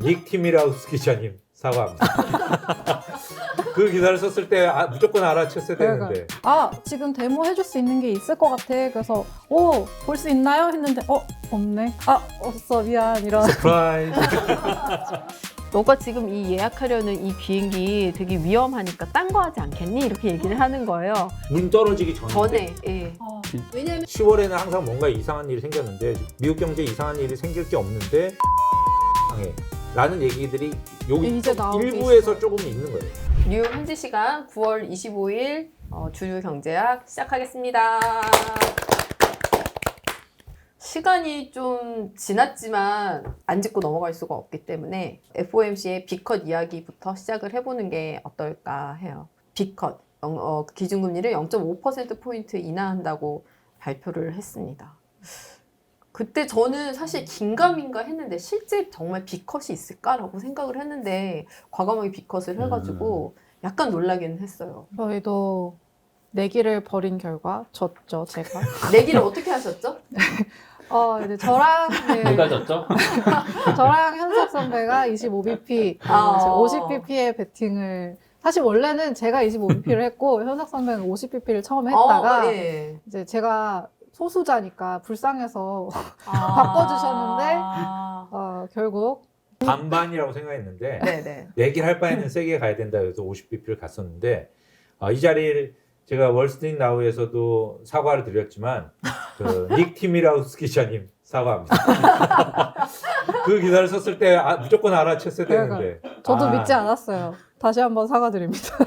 닉 티미라우스 기자님 사과합니다. 그 기사를 썼을 때 무조건 알아챘어야 되는데. 아, 지금 데모 해줄 수 있는 게 있을 것 같아. 그래서 볼 수 있나요? 했는데 없네. 없어, 미안. 이런. 서프라이즈. 너가 지금 이 예약하려는 이 비행기 되게 위험하니까 딴 거 하지 않겠니? 이렇게 얘기를 하는 거예요. 문 떨어지기 전에. 전에. 예. 왜냐면 10월에는 항상 뭔가 이상한 일이 생겼는데 미국 경제에 이상한 일이 생길 게 없는데 당해 라는 얘기들이 여기 이제 나오고 일부에서 있어요. 조금 있는 거예요. 뉴욕 현지 시간 9월 25일 주류 경제학 시작하겠습니다. 시간이 좀 지났지만 안 짚고 넘어갈 수가 없기 때문에 FOMC의 빅컷 이야기부터 시작을 해보는 게 어떨까 해요. 빅컷, 기준금리를 0.5%포인트 인하한다고 발표를 했습니다. 그때 저는 사실 긴가민가 했는데 실제 정말 빅컷이 있을까라고 생각을 했는데 과감하게 빅컷을 해가지고 약간 놀라기는 했어요. 저희도 내기를 벌인 결과 졌죠, 제가. 내기를 어떻게 하셨죠? 이제 저랑 누가 졌죠? 저랑 현석 선배가 25bp, 아. 50bp의 베팅을 사실 원래는 제가 25bp를 했고 현석 선배는 50bp를 처음 했다가 예. 이제 제가 소수자니까 불쌍해서 바꿔주셨는데 결국 반반이라고 생각했는데 네네. 내기를 할 바에는 세게 가야 된다 해서 50bp를 갔었는데 이 자리를 제가 월스트리트 나우에서도 사과를 드렸지만 닉 티미라우스 기자님 사과합니다. 그 기사를 썼을 때 무조건 알아챘어야 되는데. 저도 믿지 않았어요. 다시 한번 사과드립니다.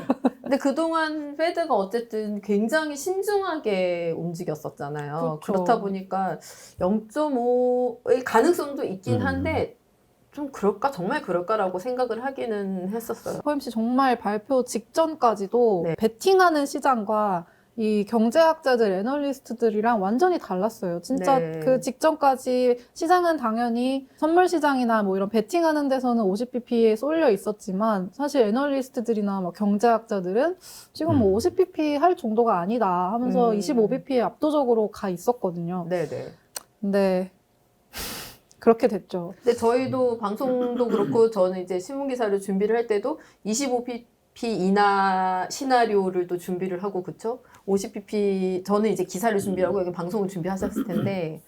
근데 그동안 페드가 어쨌든 굉장히 신중하게 움직였었잖아요. 그렇죠. 그렇다 보니까 0.5의 가능성도 있긴 한데 좀 그럴까? 정말 그럴까라고 생각을 하기는 했었어요. FOMC 정말 발표 직전까지도 네. 베팅하는 시장과 이 경제학자들, 애널리스트들이랑 완전히 달랐어요. 진짜 네. 그 직전까지 시장은 당연히 선물 시장이나 뭐 이런 베팅하는 데서는 50bp에 쏠려 있었지만 사실 애널리스트들이나 막 경제학자들은 지금 뭐 50bp 할 정도가 아니다 하면서 25bp에 압도적으로 가 있었거든요. 네네. 근데 그렇게 됐죠. 근데 저희도 방송도 그렇고 저는 이제 신문기사를 준비를 할 때도 25pp 인하 시나리오를 또 준비를 하고 그쵸? 50pp 저는 이제 기사를 준비하고 여기 방송을 준비하셨을 텐데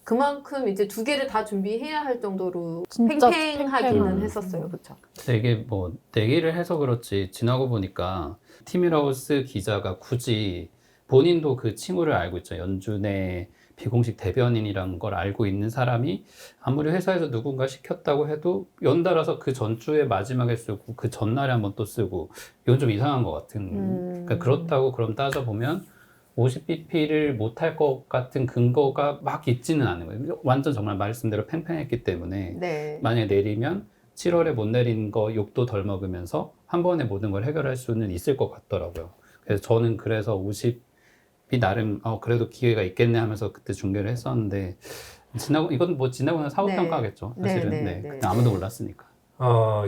그만큼 이제 두 개를 다 준비해야 할 정도로 진짜 팽팽하기는 팽팽한. 했었어요. 그쵸? 되게 뭐 내기를 해서 그렇지 지나고 보니까 티미라우스 기자가 굳이 본인도 그 칭호를 알고 있죠. 연준의 비공식 대변인이라는 걸 알고 있는 사람이 아무리 회사에서 누군가 시켰다고 해도 연달아서 그 전주에 마지막에 쓰고 그 전날에 한번 또 쓰고 이건 좀 이상한 것 같은 그러니까 그렇다고 그럼 따져보면 50bp를 못할 것 같은 근거가 막 있지는 않은 거예요. 완전 정말 말씀대로 팽팽했기 때문에 네. 만약에 내리면 7월에 못 내린 거 욕도 덜 먹으면서 한 번에 모든 걸 해결할 수는 있을 것 같더라고요. 그래서 저는 그래서 50이 나름 그래도 기회가 있겠네 하면서 그때 중계를 했었는데 이건 뭐 지나고 나서 사후평가겠죠. 사실은 네. 그냥 아무도 몰랐으니까.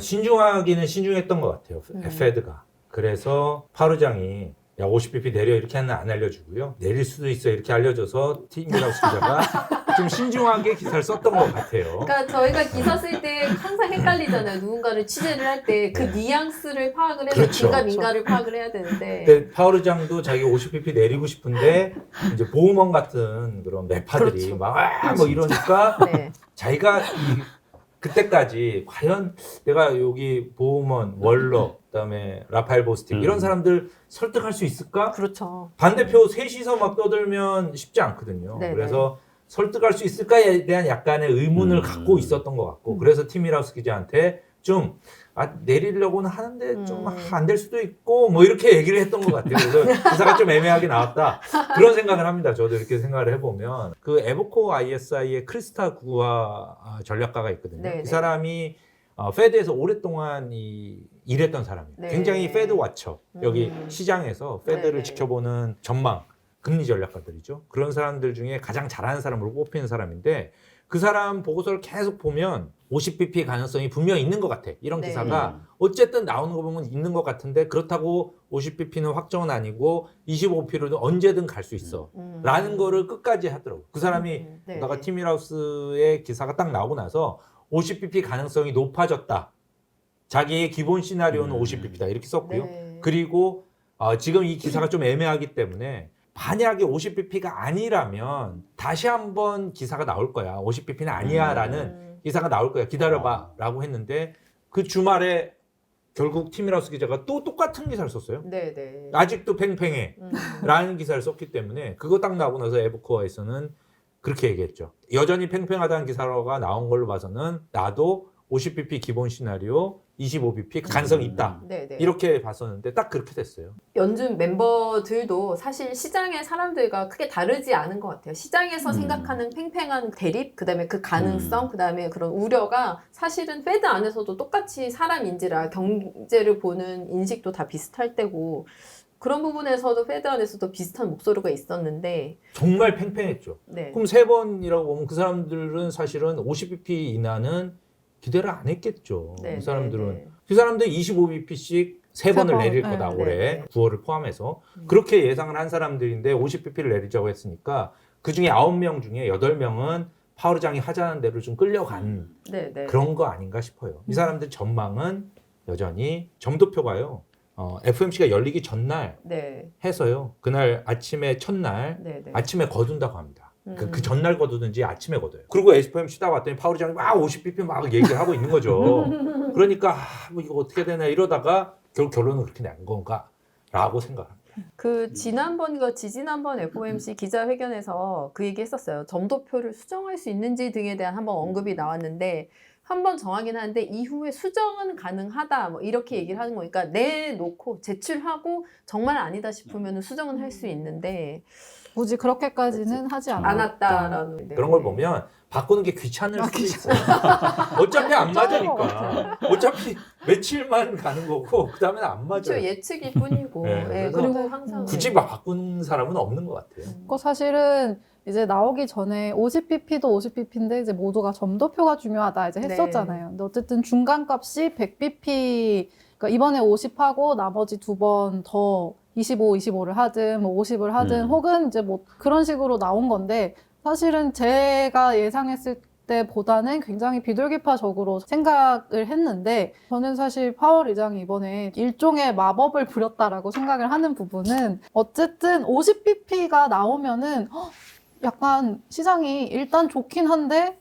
신중하기는 신중했던 것 같아요. 페드가. 그래서 파루장이 야 50bp 내려 이렇게 하는 안 알려주고요. 내릴 수도 있어 이렇게 알려줘서 티미라우스 기자가 좀 신중하게 기사를 썼던 것 같아요. 그러니까 저희가 기사 쓸 때 항상 헷갈리잖아요. 누군가를 취재를 할 때 그 뉘앙스를 파악을 해서 그렇죠. 긴가민가를 파악을 해야 되는데 근데 파우르장도 자기 50bp 내리고 싶은데 이제 보험원 같은 그런 매파들이 그렇죠. 뭐 이러니까 네. 자기가 그때까지 과연 내가 여기 보험원, 월러, 그다음에 라파엘 보스틱 이런 사람들 설득할 수 있을까? 그렇죠. 반대표 셋이서 막 떠들면 쉽지 않거든요. 네네. 그래서 설득할 수 있을까에 대한 약간의 의문을 갖고 있었던 것 같고 그래서 티미라우스 기자한테 좀 내리려고는 하는데 좀 안 될 수도 있고 뭐 이렇게 얘기를 했던 것 같아요. 그래서 기사가 좀 애매하게 나왔다 그런 생각을 합니다. 저도 이렇게 생각을 해보면 그 에보코 ISI의 크리스타 구아 전략가가 있거든요. 네네. 이 사람이 페드에서 오랫동안 일했던 사람이에요. 네. 굉장히 페드 와처 여기 시장에서 페드를 네네. 지켜보는 전망 금리 전략가들이죠. 그런 사람들 중에 가장 잘하는 사람으로 뽑히는 사람인데 그 사람 보고서를 계속 보면 50bp 가능성이 분명히 있는 것 같아. 이런 네. 기사가 어쨌든 나오는 거 보면 있는 것 같은데 그렇다고 50bp는 확정은 아니고 25bp로도 언제든 갈 수 있어. 라는 거를 끝까지 하더라고. 그 사람이 네. 내가 티미라우스의 기사가 딱 나오고 나서 50bp 가능성이 높아졌다. 자기의 기본 시나리오는 50bp다 이렇게 썼고요. 네. 그리고 지금 이 기사가 좀 애매하기 때문에 만약에 50bp가 아니라면 다시 한번 기사가 나올 거야. 50bp는 아니야라는 기사가 나올 거야. 기다려봐라고 했는데 그 주말에 결국 티미라우스 기자가 또 똑같은 기사를 썼어요. 네네. 아직도 팽팽해라는 기사를 썼기 때문에 그거 딱 나오고 나서 에브코어에서는 그렇게 얘기했죠. 여전히 팽팽하다는 기사가 나온 걸로 봐서는 나도 50bp 기본 시나리오 25bp 가능성이 있다. 네네. 이렇게 봤었는데 딱 그렇게 됐어요. 연준 멤버들도 사실 시장의 사람들과 크게 다르지 않은 것 같아요. 시장에서 생각하는 팽팽한 대립, 그다음에 그 가능성, 그다음에 그런 우려가 사실은 페드 안에서도 똑같이 사람인지라 경제를 보는 인식도 다 비슷할 때고 그런 부분에서도 페드 안에서도 비슷한 목소리가 있었는데 정말 팽팽했죠. 네. 그럼 3번이라고 보면 그 사람들은 사실은 50bp 이나는 기대를 안 했겠죠. 네, 그 사람들은. 네, 그 사람들 25bp씩 3번을 번, 내릴 네, 거다 네, 올해 네. 9월을 포함해서 그렇게 예상을 한 사람들인데 50bp를 내리자고 했으니까 그중에 9명 중에 8명은 파월 의장이 하자는 대로 좀 끌려간 네, 네. 그런 거 아닌가 싶어요. 이 사람들 전망은 여전히 점도표가요. FOMC가 열리기 전날 네. 해서요. 그날 아침에 첫날 네, 네. 아침에 거둔다고 합니다. 그 전날 거두든지 아침에 거둬요. 그리고 FOMC 딱 왔더니 파월 의장이 막 50bp 막 얘기를 하고 있는 거죠. 그러니까 뭐 이거 어떻게 되나 이러다가 결국 결론은 그렇게 난 건가라고 생각합니다. 그 지난번과 지지난번 FOMC 기자회견에서 그 얘기 했었어요. 점도표를 수정할 수 있는지 등에 대한 한번 언급이 나왔는데 한번 정하긴 하는데 이후에 수정은 가능하다 뭐 이렇게 얘기를 하는 거니까 내놓고 제출하고 정말 아니다 싶으면 수정은 할 수 있는데 굳이 그렇게까지는 하지 않았다. 않았다라는 그런 걸 보면 바꾸는 게 귀찮을 수도 있어요. 어차피 안 괜찮은 것 맞으니까. 어차피 며칠만 가는 거고 그 다음에는 안 그렇죠. 맞아요. 예측일 뿐이고 네, 예, 그래서 그리고 항상 굳이 바꾸는 사람은 없는 것 같아요. 그거 사실은 이제 나오기 전에 50pp도 50pp인데 이제 모두가 점도표가 중요하다 이제 했었잖아요. 근데 어쨌든 중간값이 100bp, 그러니까 이번에 50하고 나머지 2번 더 25, 25를 하든 뭐 50을 하든 혹은 이제 뭐 그런 식으로 나온 건데 사실은 제가 예상했을 때보다는 굉장히 비둘기파적으로 생각을 했는데 저는 사실 파월 의장이 이번에 일종의 마법을 부렸다라고 생각을 하는 부분은 어쨌든 50pp가 나오면은 약간 시장이 일단 좋긴 한데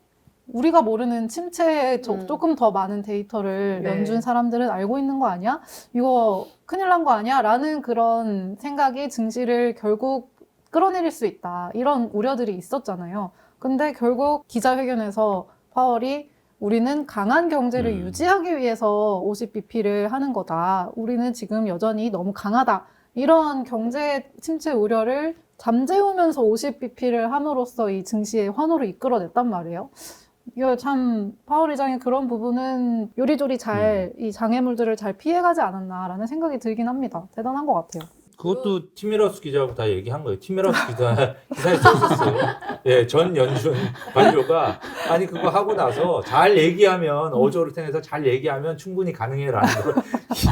우리가 모르는 침체에 조금 더 많은 데이터를 네. 연준 사람들은 알고 있는 거 아니야? 이거 큰일 난 거 아니야? 라는 그런 생각이 증시를 결국 끌어내릴 수 있다. 이런 우려들이 있었잖아요. 근데 결국 기자회견에서 파월이 우리는 강한 경제를 유지하기 위해서 50bp를 하는 거다. 우리는 지금 여전히 너무 강하다. 이런 경제 침체 우려를 잠재우면서 50bp를 함으로써 이 증시의 환호를 이끌어냈단 말이에요. 이거 참 파월 의장의 그런 부분은 요리조리 잘 이 장애물들을 잘 피해가지 않았나라는 생각이 들긴 합니다. 대단한 것 같아요. 그것도 티미러스 기자하고 다 얘기한 거예요. 티미러스 기사에 써있었어요. 예, 전 연준 관료가 아니 그거 하고 나서 잘 얘기하면 어조를 잘 얘기하면 충분히 가능해라는 걸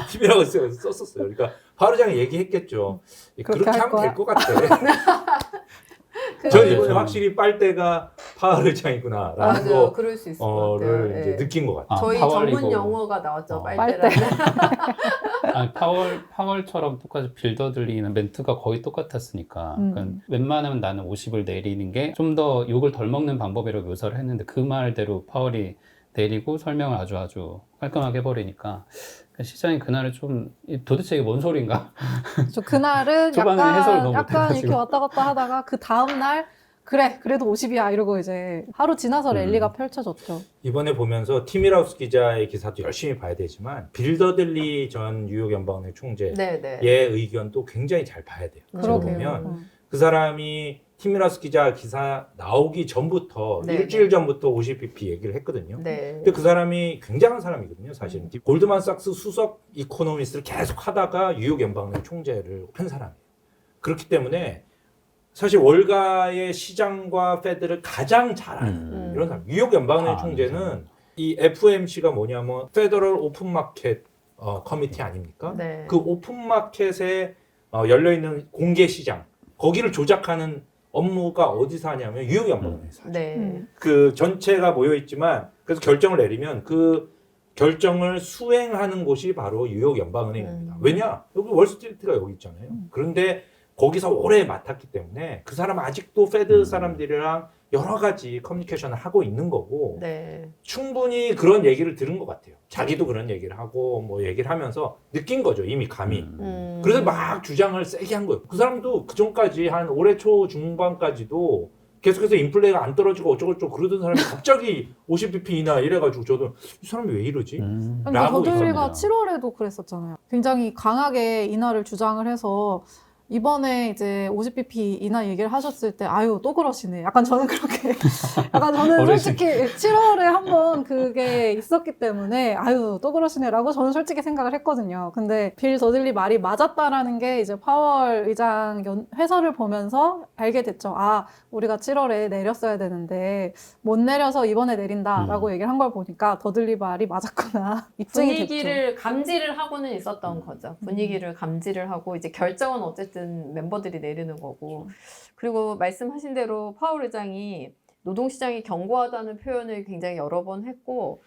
티미러스에서 썼었어요. 그러니까 파월 의장이 얘기했겠죠. 그렇게 할 하면 거야? 될 것 같아. 그- 전 이번에 네, 확실히 빨대가 파월 의장이구나라는 맞아요. 그럴 수 있을 것 같아요. 거를 이제 예. 느낀 것 같아요. 저희 파월이고. 전문 용어가 나왔죠. 빨대. 빨대라는. 아니, 파월처럼 똑같이 빌더 들리는 멘트가 거의 똑같았으니까. 그러니까 웬만하면 나는 50을 내리는 게 좀 더 욕을 덜 먹는 방법이라고 묘사를 했는데 그 말대로 파월이 내리고 설명을 아주 깔끔하게 해버리니까 시장이 그날을 좀 도대체 이게 뭔 소린가? 저 그날은 초반에 해석을 너무 약간 이렇게 못해가지고. 왔다 갔다 하다가 그 다음날 그래도 50이야 이러고 이제 하루 지나서 랠리가 펼쳐졌죠. 이번에 보면서 티미라우스 기자의 기사도 열심히 봐야 되지만 빌더들리 전 뉴욕 연방은행 총재의 네네. 의견도 굉장히 잘 봐야 돼요. 지금 그러게요. 보면 그 사람이 티미라우스 기자 기사 나오기 전부터 네, 일주일 네. 전부터 50bp 얘기를 했거든요. 네. 근데 그 사람이 굉장한 사람이거든요. 사실은 골드만삭스 수석 이코노미스트를 계속 하다가 뉴욕 연방은행 총재를 한 사람이에요. 그렇기 때문에 사실 월가의 시장과 페드를 가장 잘 아는 이런 사람. 뉴욕 연방은행 총재는 이 FOMC가 뭐냐면 페더럴 오픈 마켓 커미티 아닙니까? 네. 그 오픈 마켓에 열려 있는 공개 시장 거기를 조작하는 업무가 어디서 하냐면 뉴욕 연방은행에서 하죠. 네. 그 전체가 모여 있지만 그래서 결정을 내리면 그 결정을 수행하는 곳이 바로 뉴욕 연방은행입니다. 왜냐? 여기 월스트리트가 여기 있잖아요. 그런데 거기서 오래 맡았기 때문에 그 사람 아직도 페드 사람들이랑 여러 가지 커뮤니케이션을 하고 있는 거고 네. 충분히 그런 얘기를 들은 것 같아요. 자기도 그런 얘기를 하고 뭐 얘기를 하면서 느낀 거죠. 이미 감이. 그래서 막 주장을 세게 한 거예요. 그 사람도 그 전까지 한 올해 초 중반까지도 계속해서 인플레가 안 떨어지고 어쩌고저쩌고 그러던 사람이 갑자기 50bp 인하 이래가지고 저도 이 사람이 왜 이러지? 그러니까 라고 더들리가 있었네요. 7월에도 그랬었잖아요. 굉장히 강하게 인하를 주장을 해서 이번에 이제 50bp 인하 얘기를 하셨을 때 아유 또 그러시네. 약간 저는 그렇게 약간 저는 어르신. 솔직히 7월에 한번 그게 있었기 때문에 아유 또 그러시네라고 저는 솔직히 생각을 했거든요. 근데 빌 더들리 말이 맞았다라는 게 이제 파월 의장 회설을 보면서 알게 됐죠. 아 우리가 7월에 내렸어야 되는데 못 내려서 이번에 내린다라고 얘기를 한 걸 보니까 더들리 말이 맞았구나. 입증이 됐죠. 분위기를 감지를 하고는 있었던 거죠. 분위기를 감지를 하고 이제 결정은 어쨌든 멤버들이 내리는 거고. 그리고 말씀하신 대로 파월 의장이 노동시장이 견고하다는 표현을 굉장히 여러 번 했고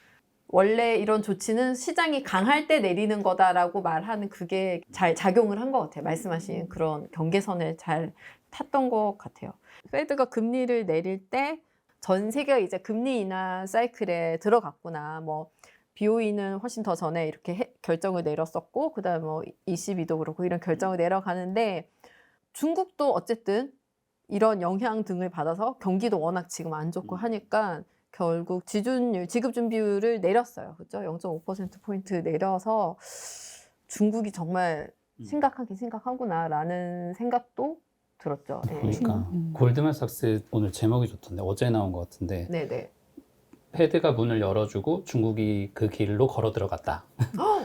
원래 이런 조치는 시장이 강할 때 내리는 거다라고 말하는 그게 잘 작용을 한 것 같아요. 말씀하신 그런 경계선을 잘 탔던 것 같아요. 페드가 금리를 내릴 때 전 세계가 이제 금리 인하 사이클에 들어갔구나. 뭐 BOE는 훨씬 더 전에 이렇게 결정을 내렸었고 그다음에 뭐 ECB도 그렇고 이런 결정을 내려가는데 중국도 어쨌든 이런 영향 등을 받아서 경기도 워낙 지금 안 좋고 하니까 결국 지준율, 지급준비율을 내렸어요. 그렇죠? 0.5%포인트 내려서 중국이 정말 심각하구나라는 생각도 들었죠. 네. 보니까 골드만삭스 오늘 제목이 좋던데 어제 나온 것 같은데 네네. 패드가 문을 열어주고 중국이 그 길로 걸어 들어갔다.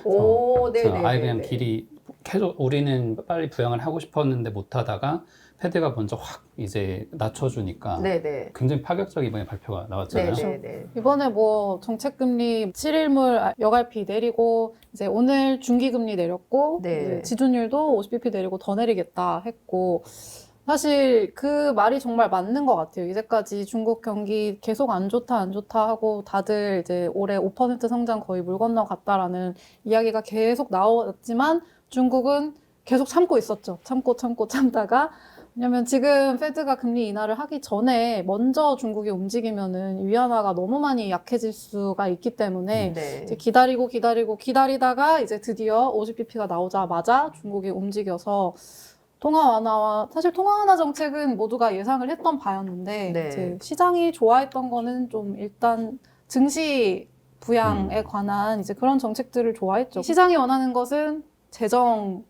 오, 그래서 네네. 아예 그냥 길이 계속 우리는 빨리 부양을 하고 싶었는데 못하다가 패드가 먼저 확 이제 낮춰주니까 네네. 굉장히 파격적 이번에 발표가 나왔잖아요. 네네네. 이번에 뭐 정책금리 7일물 여갈피 내리고 이제 오늘 중기금리 내렸고 네. 이제 지준율도 50bp 내리고 더 내리겠다 했고 사실 그 말이 정말 맞는 것 같아요. 이제까지 중국 경기 계속 안 좋다 하고 다들 이제 올해 5% 성장 거의 물 건너갔다라는 이야기가 계속 나왔지만 중국은 계속 참고 있었죠. 참다가 왜냐면 지금 페드가 금리 인하를 하기 전에 먼저 중국이 움직이면은 위안화가 너무 많이 약해질 수가 있기 때문에 네. 이제 기다리다가 이제 드디어 50bp가 나오자마자 중국이 움직여서 통화 완화와 사실 통화 완화 정책은 모두가 예상을 했던 바였는데 네. 이제 시장이 좋아했던 거는 좀 일단 증시 부양에 관한 이제 그런 정책들을 좋아했죠. 시장이 원하는 것은 재정을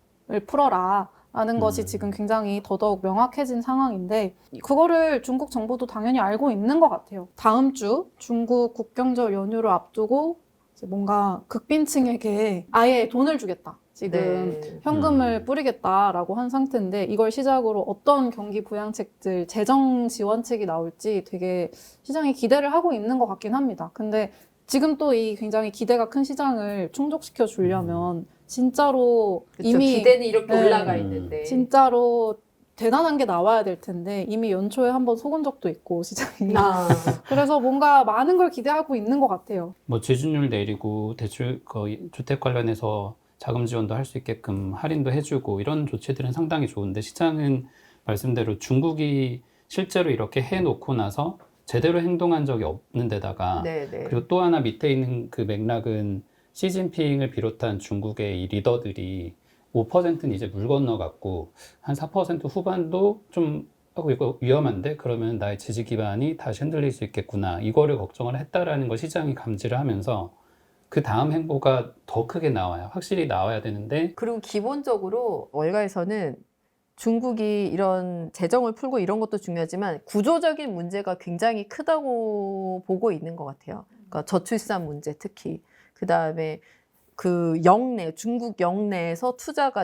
풀어라. 라는 것이 지금 굉장히 더더욱 명확해진 상황인데 그거를 중국 정부도 당연히 알고 있는 것 같아요. 다음 주 중국 국경절 연휴를 앞두고 이제 뭔가 극빈층에게 아예 돈을 주겠다. 지금 네. 현금을 뿌리겠다라고 한 상태인데 이걸 시작으로 어떤 경기 부양책들, 재정 지원책이 나올지 되게 시장이 기대를 하고 있는 것 같긴 합니다. 근데 지금 또 이 굉장히 기대가 큰 시장을 충족시켜 주려면 진짜로 그쵸, 이미 기대는 이렇게 네. 올라가 있는데 진짜로 대단한 게 나와야 될 텐데 이미 연초에 한번 속은 적도 있고 시장이 아, 그래서 뭔가 많은 걸 기대하고 있는 것 같아요. 뭐 지준율 내리고 대출 거의 주택 관련해서 자금 지원도 할 수 있게끔 할인도 해주고 이런 조치들은 상당히 좋은데 시장은 말씀대로 중국이 실제로 이렇게 해놓고 나서 제대로 행동한 적이 없는 데다가 네네. 그리고 또 하나 밑에 있는 그 맥락은 시진핑을 비롯한 중국의 이 리더들이 5%는 이제 물 건너갔고 한 4% 후반도 좀 하고 이거 위험한데 그러면 나의 지지 기반이 다시 흔들릴 수 있겠구나 이거를 걱정을 했다라는 걸 시장이 감지를 하면서 그 다음 행보가 더 크게 나와요. 확실히 나와야 되는데 그리고 기본적으로 월가에서는 중국이 이런 재정을 풀고 이런 것도 중요하지만 구조적인 문제가 굉장히 크다고 보고 있는 것 같아요. 그러니까 저출산 문제 특히 그 다음에 그 중국 영내에서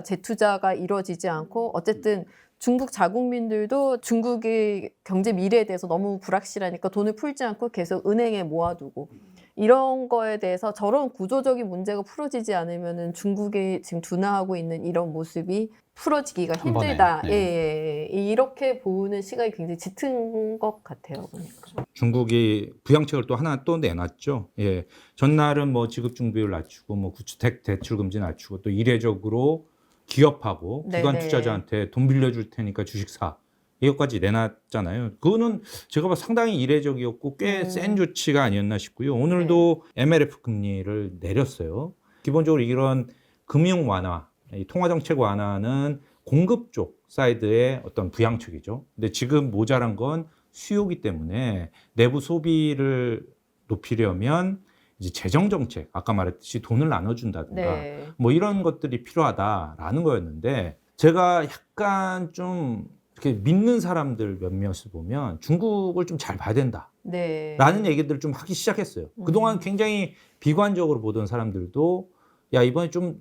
재투자가 이루어지지 않고 어쨌든 중국 자국민들도 중국의 경제 미래에 대해서 너무 불확실하니까 돈을 풀지 않고 계속 은행에 모아두고 이런 거에 대해서 저런 구조적인 문제가 풀어지지 않으면은 중국이 지금 둔화하고 있는 이런 모습이 풀어지기가 한 번에, 힘들다. 네. 이렇게 보는 시각이 굉장히 짙은 것 같아요. 보니까. 중국이 부양책을 또 하나 또 내놨죠. 예. 전날은 뭐 지급중비율 낮추고 뭐 구주택 대출 금지 낮추고 또 이례적으로 기업하고 네네. 기관 투자자한테 돈 빌려줄 테니까 주식 사. 이것까지 내놨잖아요. 그거는 제가 봐 상당히 이례적이었고 꽤 센 조치가 아니었나 싶고요. 오늘도 MLF 금리를 내렸어요. 기본적으로 이런 금융 완화, 이 통화 정책 완화는 공급 쪽 사이드의 어떤 부양책이죠. 근데 지금 모자란 건 수요기 때문에 내부 소비를 높이려면 이제 재정 정책, 아까 말했듯이 돈을 나눠준다든가 네. 뭐 이런 것들이 필요하다라는 거였는데 제가 약간 좀 이렇게 믿는 사람들 몇몇을 보면 중국을 좀 잘 봐야 된다. 네. 라는 얘기들을 좀 하기 시작했어요. 그동안 굉장히 비관적으로 보던 사람들도 야, 이번에 좀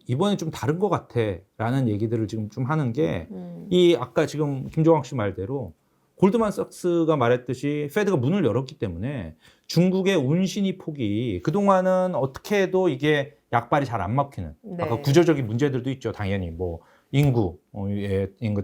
다른 것 같아. 라는 얘기들을 지금 좀 하는 게 이 아까 지금 김종학 씨 말대로 골드만삭스가 말했듯이 페드가 문을 열었기 때문에 중국의 운신이 폭이 그동안은 어떻게 해도 이게 약발이 잘 안 먹히는 네. 아까 구조적인 문제들도 있죠. 당연히 뭐 인구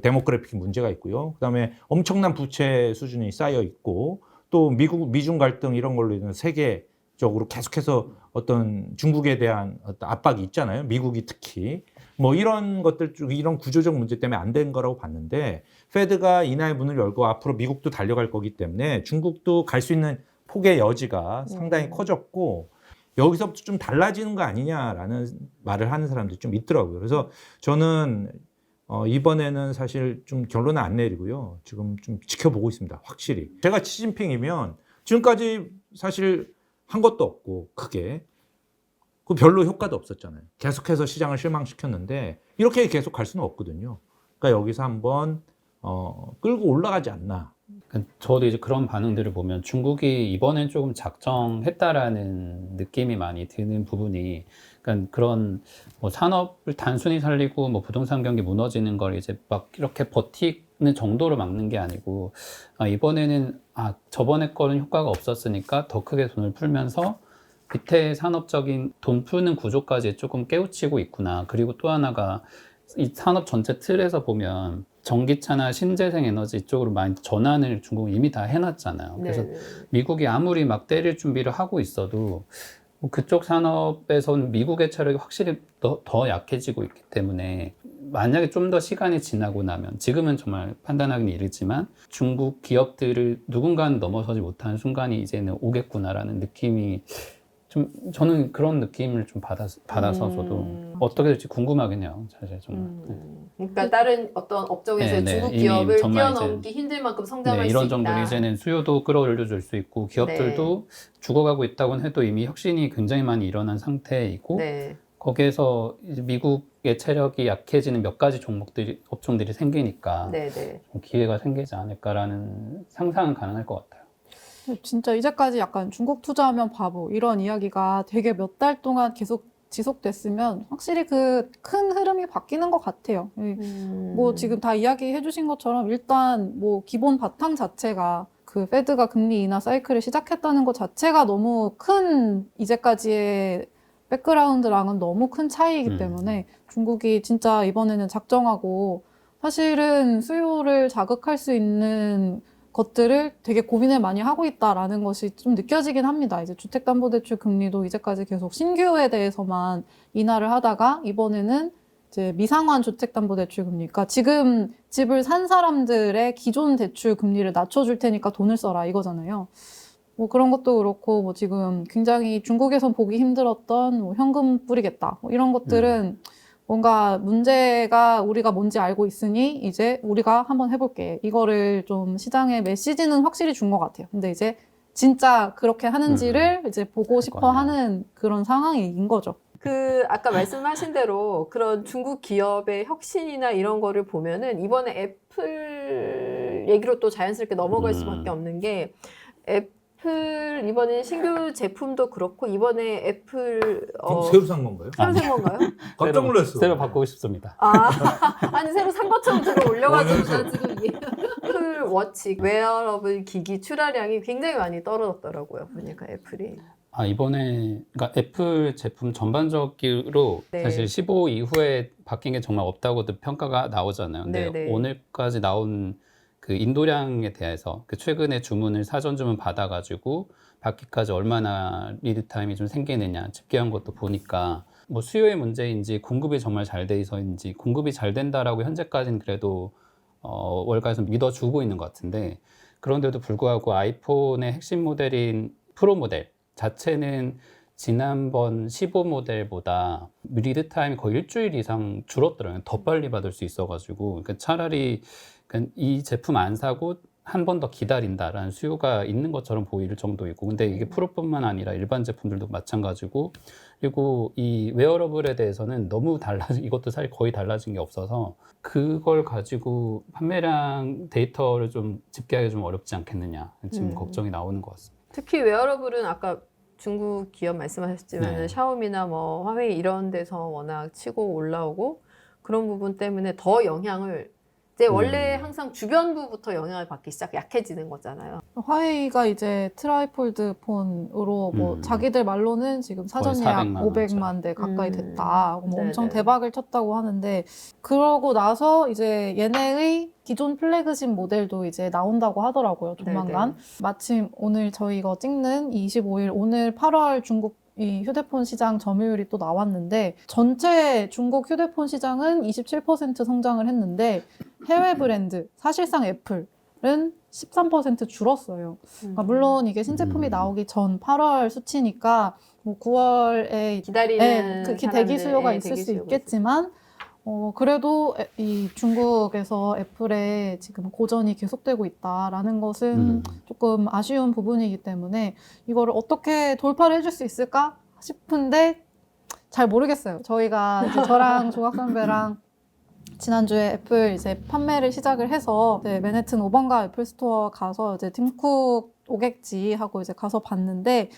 데모그래픽 문제가 있고요. 그다음에 엄청난 부채 수준이 쌓여 있고 또 미중 갈등 이런 걸로 인해서 세계적으로 계속해서 어떤 중국에 대한 어떤 압박이 있잖아요. 미국이 특히 뭐 이런 것들 쪽 이런 구조적 문제 때문에 안 된 거라고 봤는데 페드가 이날 문을 열고 앞으로 미국도 달려갈 거기 때문에 중국도 갈 수 있는 폭의 여지가 상당히 커졌고 여기서부터 좀 달라지는 거 아니냐라는 말을 하는 사람들이 좀 있더라고요. 그래서 저는 이번에는 사실 좀 결론은 안 내리고요. 지금 좀 지켜보고 있습니다. 확실히. 제가 시진핑이면 지금까지 사실 한 것도 없고 크게 그 별로 효과도 없었잖아요. 계속해서 시장을 실망시켰는데 이렇게 계속 갈 수는 없거든요. 그러니까 여기서 한번 끌고 올라가지 않나. 그러니까 저도 이제 그런 반응들을 보면 중국이 이번엔 조금 작정했다라는 느낌이 많이 드는 부분이, 그러니까 그런 뭐 산업을 단순히 살리고 뭐 부동산 경기 무너지는 걸 이제 막 이렇게 버티는 정도로 막는 게 아니고, 이번에는 저번에 거는 효과가 없었으니까 더 크게 돈을 풀면서 밑에 산업적인 돈 푸는 구조까지 조금 깨우치고 있구나. 그리고 또 하나가 이 산업 전체 틀에서 보면 전기차나 신재생 에너지 이쪽으로 많이 전환을 중국은 이미 다 해놨잖아요. 그래서 네. 미국이 아무리 막 때릴 준비를 하고 있어도 뭐 그쪽 산업에서는 미국의 체력이 확실히 더 약해지고 있기 때문에 만약에 좀 더 시간이 지나고 나면, 지금은 정말 판단하기는 이르지만 중국 기업들을 누군가는 넘어서지 못하는 순간이 이제는 오겠구나라는 느낌이 좀, 저는 그런 느낌을 좀 받아서 저도 어떻게 될지 궁금하긴 해요, 사실 정말. 그러니까 다른 어떤 업종에서 네, 중국 이미 기업을 정말 뛰어넘기 힘들 만큼 성장할 네, 수 이런 있다. 정도로 이제는 수요도 끌어올려줄 수 있고 기업들도 죽어가고 있다고는 해도 이미 혁신이 굉장히 많이 일어난 상태이고 네. 거기에서 이제 미국의 체력이 약해지는 몇 가지 업종들이 생기니까 네, 네. 좀 기회가 생기지 않을까라는 상상은 가능할 것 같아요. 진짜 이제까지 약간 중국 투자하면 바보 이런 이야기가 되게 몇 달 동안 계속 지속됐으면 확실히 그 큰 흐름이 바뀌는 것 같아요. 뭐 지금 다 이야기해 주신 것처럼 일단 뭐 기본 바탕 자체가 그 페드가 금리 인하 사이클을 시작했다는 것 자체가 너무 큰 이제까지의 백그라운드랑은 너무 큰 차이이기 때문에 중국이 진짜 이번에는 작정하고 사실은 수요를 자극할 수 있는 것들을 되게 고민을 많이 하고 있다라는 것이 좀 느껴지긴 합니다. 이제 주택담보대출 금리도 이제까지 계속 신규에 대해서만 인하를 하다가 이번에는 이제 미상환 주택담보대출 금리, 그러니까 지금 집을 산 사람들의 기존 대출 금리를 낮춰줄 테니까 돈을 써라 이거잖아요. 뭐 그런 것도 그렇고 뭐 지금 굉장히 중국에선 보기 힘들었던 뭐 현금 뿌리겠다 뭐 이런 것들은 뭔가 문제가 우리가 뭔지 알고 있으니 이제 우리가 한번 해볼게. 이거를 좀 시장에 메시지는 확실히 준 것 같아요. 근데 이제 진짜 그렇게 하는지를 이제 보고 싶어 하는 그런 상황인 거죠. 그 아까 말씀하신 대로 그런 중국 기업의 혁신이나 이런 거를 보면은 이번에 애플 얘기로 또 자연스럽게 넘어갈 수밖에 없는 게, 애플 이번에 신규 제품도 그렇고 이번에 애플 새로 산 건가요? 새로 산 건가요? 깜짝 놀랐어. 새로 바꾸고 싶습니다. 아니 새로 산 것처럼 들어 올려가지고 나 지금 애플 워치 웨어러블 기기 출하량이 굉장히 많이 떨어졌더라고요. 보니까 애플이. 이번에 그러니까 애플 제품 전반적으로 네. 사실 15 이후에 바뀐 게 정말 없다고도 평가가 나오잖아요. 근데 네, 네. 오늘까지 나온 그 인도량에 대해서 그 최근에 주문을 사전 주문 받아가지고 받기까지 얼마나 리드 타임이 좀 생기느냐 집계한 것도 보니까 뭐 수요의 문제인지 공급이 정말 잘 돼 있어인지 공급이 잘 된다라고 현재까지는 그래도 월가에서 믿어주고 있는 것 같은데 그런데도 불구하고 아이폰의 핵심 모델인 프로 모델 자체는 지난번 15 모델보다 리드 타임이 거의 일주일 이상 줄었더라고요. 더 빨리 받을 수 있어가지고 그러니까 차라리 그러니까 이 제품 안 사고 한 번 더 기다린다라는 수요가 있는 것처럼 보일 정도이고 근데 이게 프로뿐만 아니라 일반 제품들도 마찬가지고 그리고 이 웨어러블에 대해서는 너무 이것도 사실 거의 달라진 게 없어서 그걸 가지고 판매량 데이터를 좀 집계하기 좀 어렵지 않겠느냐 지금 걱정이 나오는 것 같습니다. 특히 웨어러블은 아까 중국 기업 말씀하셨지만 네. 샤오미나 뭐 화웨이 이런 데서 워낙 치고 올라오고 그런 부분 때문에 더 영향을 이제 원래 항상 주변부부터 영향을 받기 시작 약해지는 거잖아요. 화웨이가 이제 트라이폴드 폰으로 뭐 자기들 말로는 지금 사전 거의 예약 400만 500만 대 가까이 됐다. 뭐 네네. 엄청 대박을 쳤다고 하는데 그러고 나서 이제 얘네의 기존 플래그십 모델도 이제 나온다고 하더라고요. 조만간. 마침 오늘 저희 이거 찍는 25일 오늘 8월 중국 이 휴대폰 시장 점유율이 또 나왔는데 전체 중국 휴대폰 시장은 27% 성장을 했는데 해외 브랜드 사실상 애플은 13% 줄었어요. 그러니까 물론 이게 신제품이 나오기 전 8월 수치니까 뭐 9월에 기다리는 그 대기 사람들, 수요가 예, 있을 대기 수 수요가 있겠지만 그래도 이 중국에서 애플의 지금 고전이 계속되고 있다라는 것은 조금 아쉬운 부분이기 때문에 이거를 어떻게 돌파를 해줄 수 있을까 싶은데 잘 모르겠어요. 저희가 이제 저랑 조각 선배랑 지난주에 애플 이제 판매를 시작을 해서 이제 맨해튼 5번가 애플 스토어 가서 이제 팀쿡 오겠지 하고 이제 가서 봤는데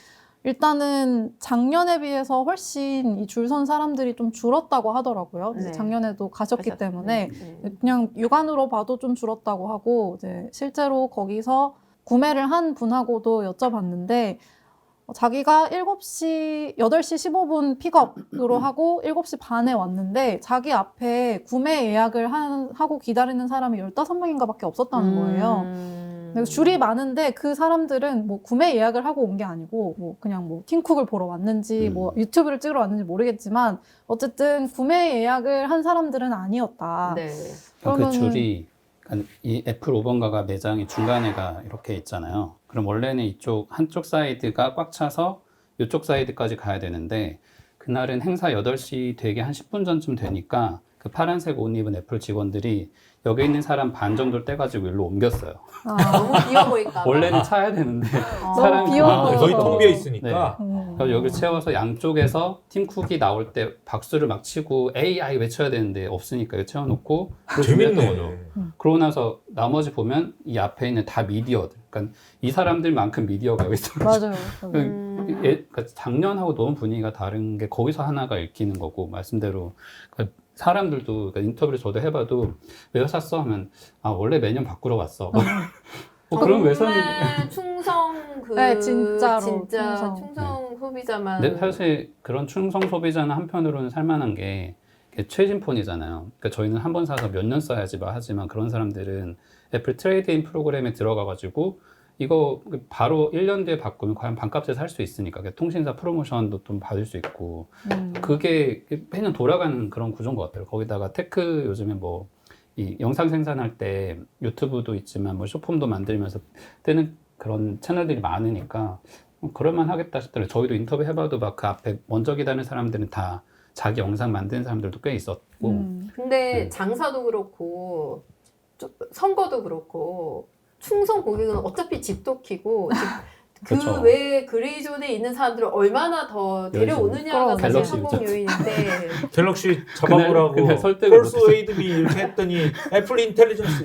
일단은 작년에 비해서 훨씬 이 줄 선 사람들이 좀 줄었다고 하더라고요. 이제 네. 작년에도 가셨기 때문에 네. 그냥 육안으로 봐도 좀 줄었다고 하고 이제 실제로 거기서 구매를 한 분하고도 여쭤봤는데 자기가 8시 15분 픽업으로 하고 7시 반에 왔는데 자기 앞에 구매 예약을 하고 기다리는 사람이 15명인가 밖에 없었다는 거예요. 그래서 줄이 많은데 그 사람들은 뭐 구매 예약을 하고 온 게 아니고 뭐 그냥 뭐 팀쿡을 보러 왔는지 뭐 유튜브를 찍으러 왔는지 모르겠지만 어쨌든 구매 예약을 한 사람들은 아니었다. 네. 그러면은- 그 줄이 그러니까 이 애플 5번가가 매장이 중간에가 이렇게 있잖아요. 그럼 원래는 이쪽 한쪽 사이드가 꽉 차서 이쪽 사이드까지 가야 되는데 그날은 행사 8시 되게 한 10분 전쯤 되니까 그 파란색 옷 입은 애플 직원들이 여기 있는 사람 반 정도를 떼가지고 일로 옮겼어요. 너무 비어 보일까 봐. 원래는 차야 되는데 너무 사람이 비어 보여서. 거의 텅 비어 있으니까. 그래서 여기 채워서 양쪽에서 팀쿡이 나올 때 박수를 막 치고 AI 외쳐야 되는데 없으니까 이거 채워놓고 재밌네. 거죠. 그러고 나서 나머지 보면 이 앞에 있는 다 미디어들. 그러니까 이 사람들만큼 미디어가 여기 있어요. 맞아요. 그러니까 작년하고 너무 분위기가 다른 게 거기서 하나가 읽히는 거고 말씀대로 그러니까 사람들도 그러니까 인터뷰를 저도 해봐도 왜 샀어 하면 원래 매년 바꾸러 왔어. 그럼 왜 샀니? 정말 충성 네, 진짜로 진짜 충성. 충성 소비자만. 근데 사실 그런 충성 소비자는 한편으로는 살만한 게 최신 폰이잖아요. 그러니까 저희는 한 번 사서 몇 년 써야지 하지만 그런 사람들은 애플 트레이드인 프로그램에 들어가가지고 이거 바로 1년 뒤에 바꾸면 과연 반값에 살 수 있으니까 통신사 프로모션도 좀 받을 수 있고 그게 매년 돌아가는 그런 구조인 것 같아요. 거기다가 테크 요즘에 뭐 이 영상 생산할 때 유튜브도 있지만 뭐 쇼폼도 만들면서 뜨는 그런 채널들이 많으니까 그럴만 하겠다 싶더라고요. 저희도 인터뷰 해봐도 막 그 앞에 먼저 기다리는 사람들은 다 자기 영상 만드는 사람들도 꽤 있었고 근데 장사도 그렇고 선거도 그렇고 충성 고객은 어차피 집도 키고 그 그쵸. 외에 그레이존에 있는 사람들을 얼마나 더 데려오느냐가 사실 갤럭시 성공 진짜. 요인인데 갤럭시 잡아보라고 그날 설득을 폴스웨이드미 이렇게 했더니 애플 인텔리전스.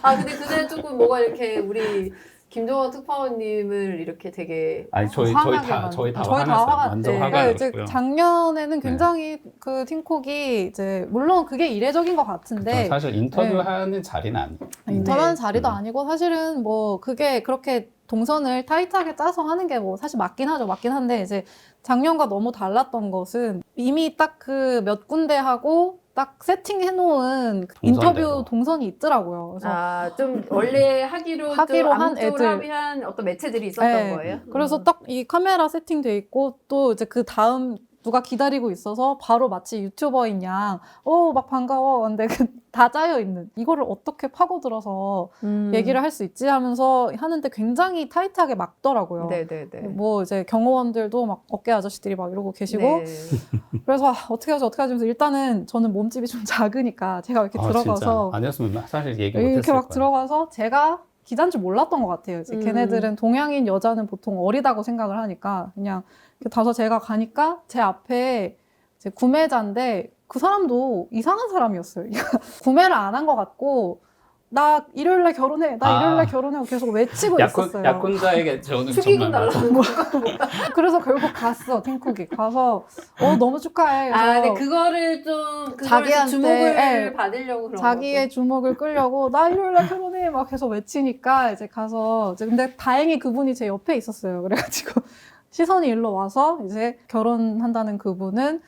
근데 그날 조금 뭐가 이렇게 우리 김종원 특파원님을 이렇게 되게 아니 저희 화나게 다 만든- 저희 다 저희 다 화났어요. 화가 완전 네. 화가 그러니까 이제 났고요. 작년에는 네. 굉장히 그 팀콕이 이제 물론 그게 이례적인 것 같은데 사실 인터뷰하는 자리는 아니에요. 인터뷰하는 네. 자리도 아니고 사실은 뭐 그게 그렇게 동선을 타이트하게 짜서 하는 게 뭐 사실 맞긴 하죠. 맞긴 한데 이제 작년과 너무 달랐던 것은 이미 딱 그 몇 군데 하고 딱 세팅해 놓은 인터뷰 동선대로. 동선이 있더라고요. 그래서 좀 원래 하기로 한 암묵적으로 애들. 합의한 어떤 매체들이 있었던 네. 거예요. 그래서 딱 이 카메라 세팅돼 있고 또 이제 그 다음 누가 기다리고 있어서 바로 마치 유튜버인 양, 막 반가워. 근데 다 짜여 있는 이거를 어떻게 파고들어서 얘기를 할 수 있지 하면서 하는데 굉장히 타이트하게 막더라고요. 네네네. 뭐 이제 경호원들도 막 어깨 아저씨들이 막 이러고 계시고 네. 그래서 어떻게 하지 하면서 일단은 저는 몸집이 좀 작으니까 제가 이렇게 들어가서 진짜 아니었으면 사실 얘기 못했을 이렇게 막 거예요. 들어가서 제가 기자인 줄 몰랐던 것 같아요. 이제 걔네들은 동양인 여자는 보통 어리다고 생각을 하니까 그냥 이렇게 가서 제가 가니까 제 앞에 이제 구매자인데 그 사람도 이상한 사람이었어요. 구매를 안 한 것 같고 나 일요일날 결혼해. 나 일요일날 결혼해. 하고 계속 외치고 있었어요. 약혼자에게 저는 축의금 정말 달라는 거. 그래서 결국 갔어. 팀쿡이 가서 너무 축하해. 그래서 근데 그거를 좀 자기한테, 주목을 예. 받으려고 그런 자기의 주목을 끌려고 나 일요일날 결혼해 막 계속 외치니까 이제 가서 근데 다행히 그분이 제 옆에 있었어요. 그래가지고 시선이 일로 와서 이제 결혼한다는 그분은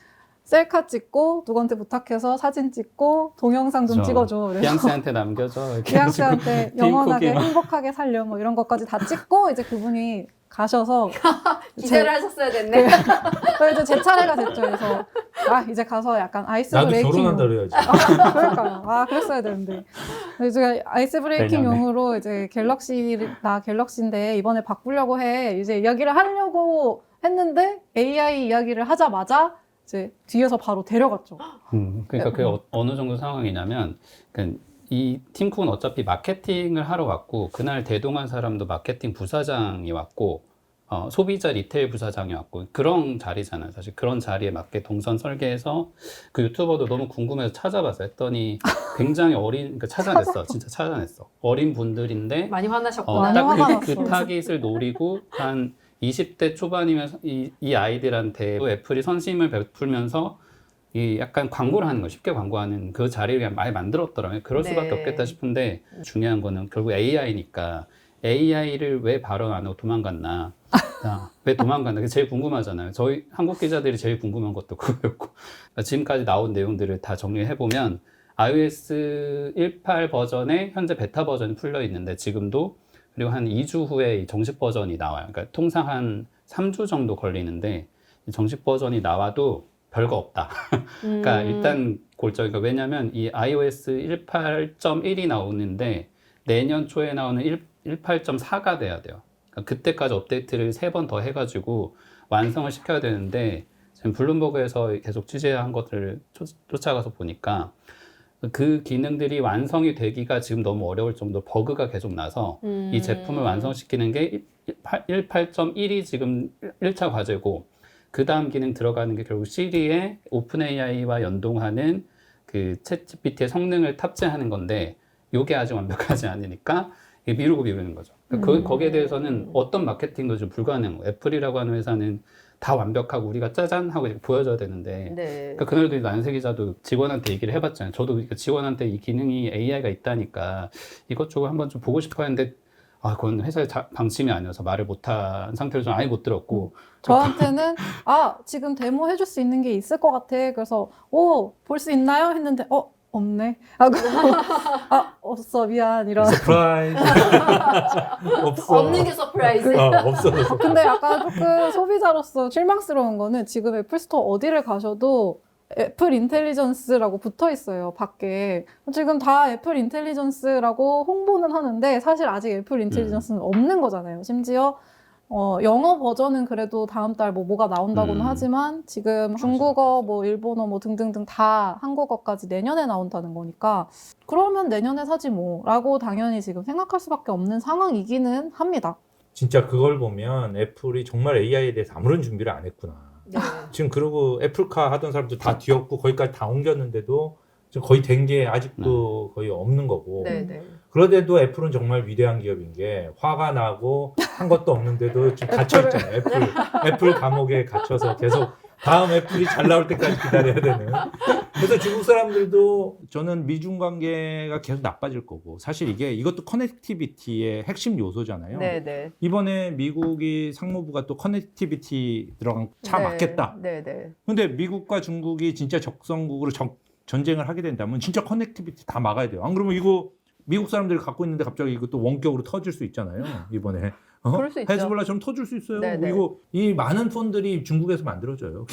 셀카 찍고 누구한테 부탁해서 사진 찍고 동영상 좀 그렇죠. 찍어줘. 그래서 피앙세한테 남겨줘. 이렇게 피앙세한테 해가지고 영원하게 팀쿡이 막- 행복하게 살려 뭐 이런 것까지 다 찍고 이제 그분이 가셔서 기대를 하셨어야 됐네. 이제 제 차례가 됐죠. 그래서 이제 가서 약간 아이스 나도 브레이킹 결혼한다 그래야지. 그러니까요. 그랬어야 되는데. 제가 아이스 브레이킹용으로 이제 갤럭시인데 이번에 바꾸려고 해. 이제 이야기를 하려고 했는데 AI 이야기를 하자마자 이제 뒤에서 바로 데려갔죠. 그러니까 그게 어느 정도 상황이냐면 이 팀쿡은 어차피 마케팅을 하러 왔고 그날 대동한 사람도 마케팅 부사장이 왔고 소비자 리테일 부사장이 왔고 그런 자리잖아요. 사실 그런 자리에 맞게 동선 설계해서 그 유튜버도 너무 궁금해서 찾아봤어요. 했더니 굉장히 그러니까 찾아냈어. 진짜 찾아냈어. 어린 분들인데 많이 화나셨구나. 많이 화가 딱 그 났어. 타깃을 노리고 한 20대 초반이면 이 아이들한테 애플이 선심을 베풀면서 이 약간 광고를 하는 거 쉽게 광고하는 그 자리를 그냥 많이 만들었더라고요. 그럴 네. 수밖에 없겠다 싶은데 중요한 거는 결국 AI니까 AI를 왜 발언 안 하고 도망갔나? 왜 도망갔나? 그게 제일 궁금하잖아요. 저희 한국 기자들이 제일 궁금한 것도 그거였고 지금까지 나온 내용들을 다 정리해 보면 iOS 1.8 버전에 현재 베타 버전이 풀려 있는데 지금도 그리고 한 2주 후에 이 정식 버전이 나와요. 그러니까 통상 한 3주 정도 걸리는데 이 정식 버전이 나와도 별거 없다. 그러니까 일단 골적이니까 왜냐하면 이 iOS 1.8.1이 나오는데 내년 초에 나오는 1.8.4가 돼야 돼요. 그러니까 그때까지 업데이트를 3번 더 해가지고 완성을 시켜야 되는데 지금 블룸버그에서 계속 취재한 것들을 쫓아가서 보니까 그 기능들이 완성이 되기가 지금 너무 어려울 정도로 버그가 계속 나서 이 제품을 완성시키는 게 1.8.1이 지금 1차 과제고 그 다음 기능 들어가는 게 결국 시리에 오픈 AI와 연동하는 그 챗GPT의 성능을 탑재하는 건데 이게 아직 완벽하지 않으니까 미루고 미루는 거죠. 그러니까 거기에 대해서는 어떤 마케팅도 좀 불가능한 거예요. 애플이라고 하는 회사는 다 완벽하고 우리가 짜잔 하고 이렇게 보여줘야 되는데 네. 그러니까 그날도 난세 기자도 직원한테 얘기를 해봤잖아요. 저도 직원한테 이 기능이 AI가 있다니까 이것저것 한번 좀 보고 싶어 했는데 그건 회사의 방침이 아니어서 말을 못한 상태로 좀 아예 못 들었고 저한테는 지금 데모 해줄 수 있는 게 있을 것 같아. 그래서 볼 수 있나요? 했는데 없네. 하고 없어 미안 이런. 서프라이즈. 없어. 없는 게 서프라이즈. 없어. 근데 약간 조금 소비자로서 실망스러운 거는 지금 애플스토어 어디를 가셔도 애플 인텔리전스라고 붙어 있어요, 밖에. 지금 다 애플 인텔리전스라고 홍보는 하는데 사실 아직 애플 인텔리전스는 없는 거잖아요. 심지어 영어 버전은 그래도 다음 달 뭐가 나온다고는 하지만 지금 중국어, 일본어 등등등 다 한국어까지 내년에 나온다는 거니까 그러면 내년에 사지 라고 당연히 지금 생각할 수밖에 없는 상황이기는 합니다. 진짜 그걸 보면 애플이 정말 AI에 대해서 아무런 준비를 안 했구나. 네. 지금 그러고 애플카 하던 사람들 다 뒤엎고 거기까지 다 옮겼는데도 지금 거의 된 게 아직도 거의 없는 거고. 네네. 그런데도 애플은 정말 위대한 기업인 게 화가 나고 한 것도 없는데도 지금 갇혀 있잖아요. 애플 감옥에 갇혀서 계속 다음 애플이 잘 나올 때까지 기다려야 되는. 그래서 중국 사람들도 저는 미중 관계가 계속 나빠질 거고 사실 이것도 커넥티비티의 핵심 요소잖아요. 네네. 이번에 미국이 상무부가 또 커넥티비티 들어간 차 맞겠다. 네네. 근데 미국과 중국이 진짜 적성국으로 전쟁을 하게 된다면 진짜 커넥티비티 다 막아야 돼요. 안 그러면 이거 미국 사람들이 갖고 있는데 갑자기 이것도 원격으로 터질 수 있잖아요. 이번에. 그럴 수 있죠. 헤즈볼라처럼 터질 수 있어요. 네네. 그리고 이 많은 폰들이 중국에서 만들어져요.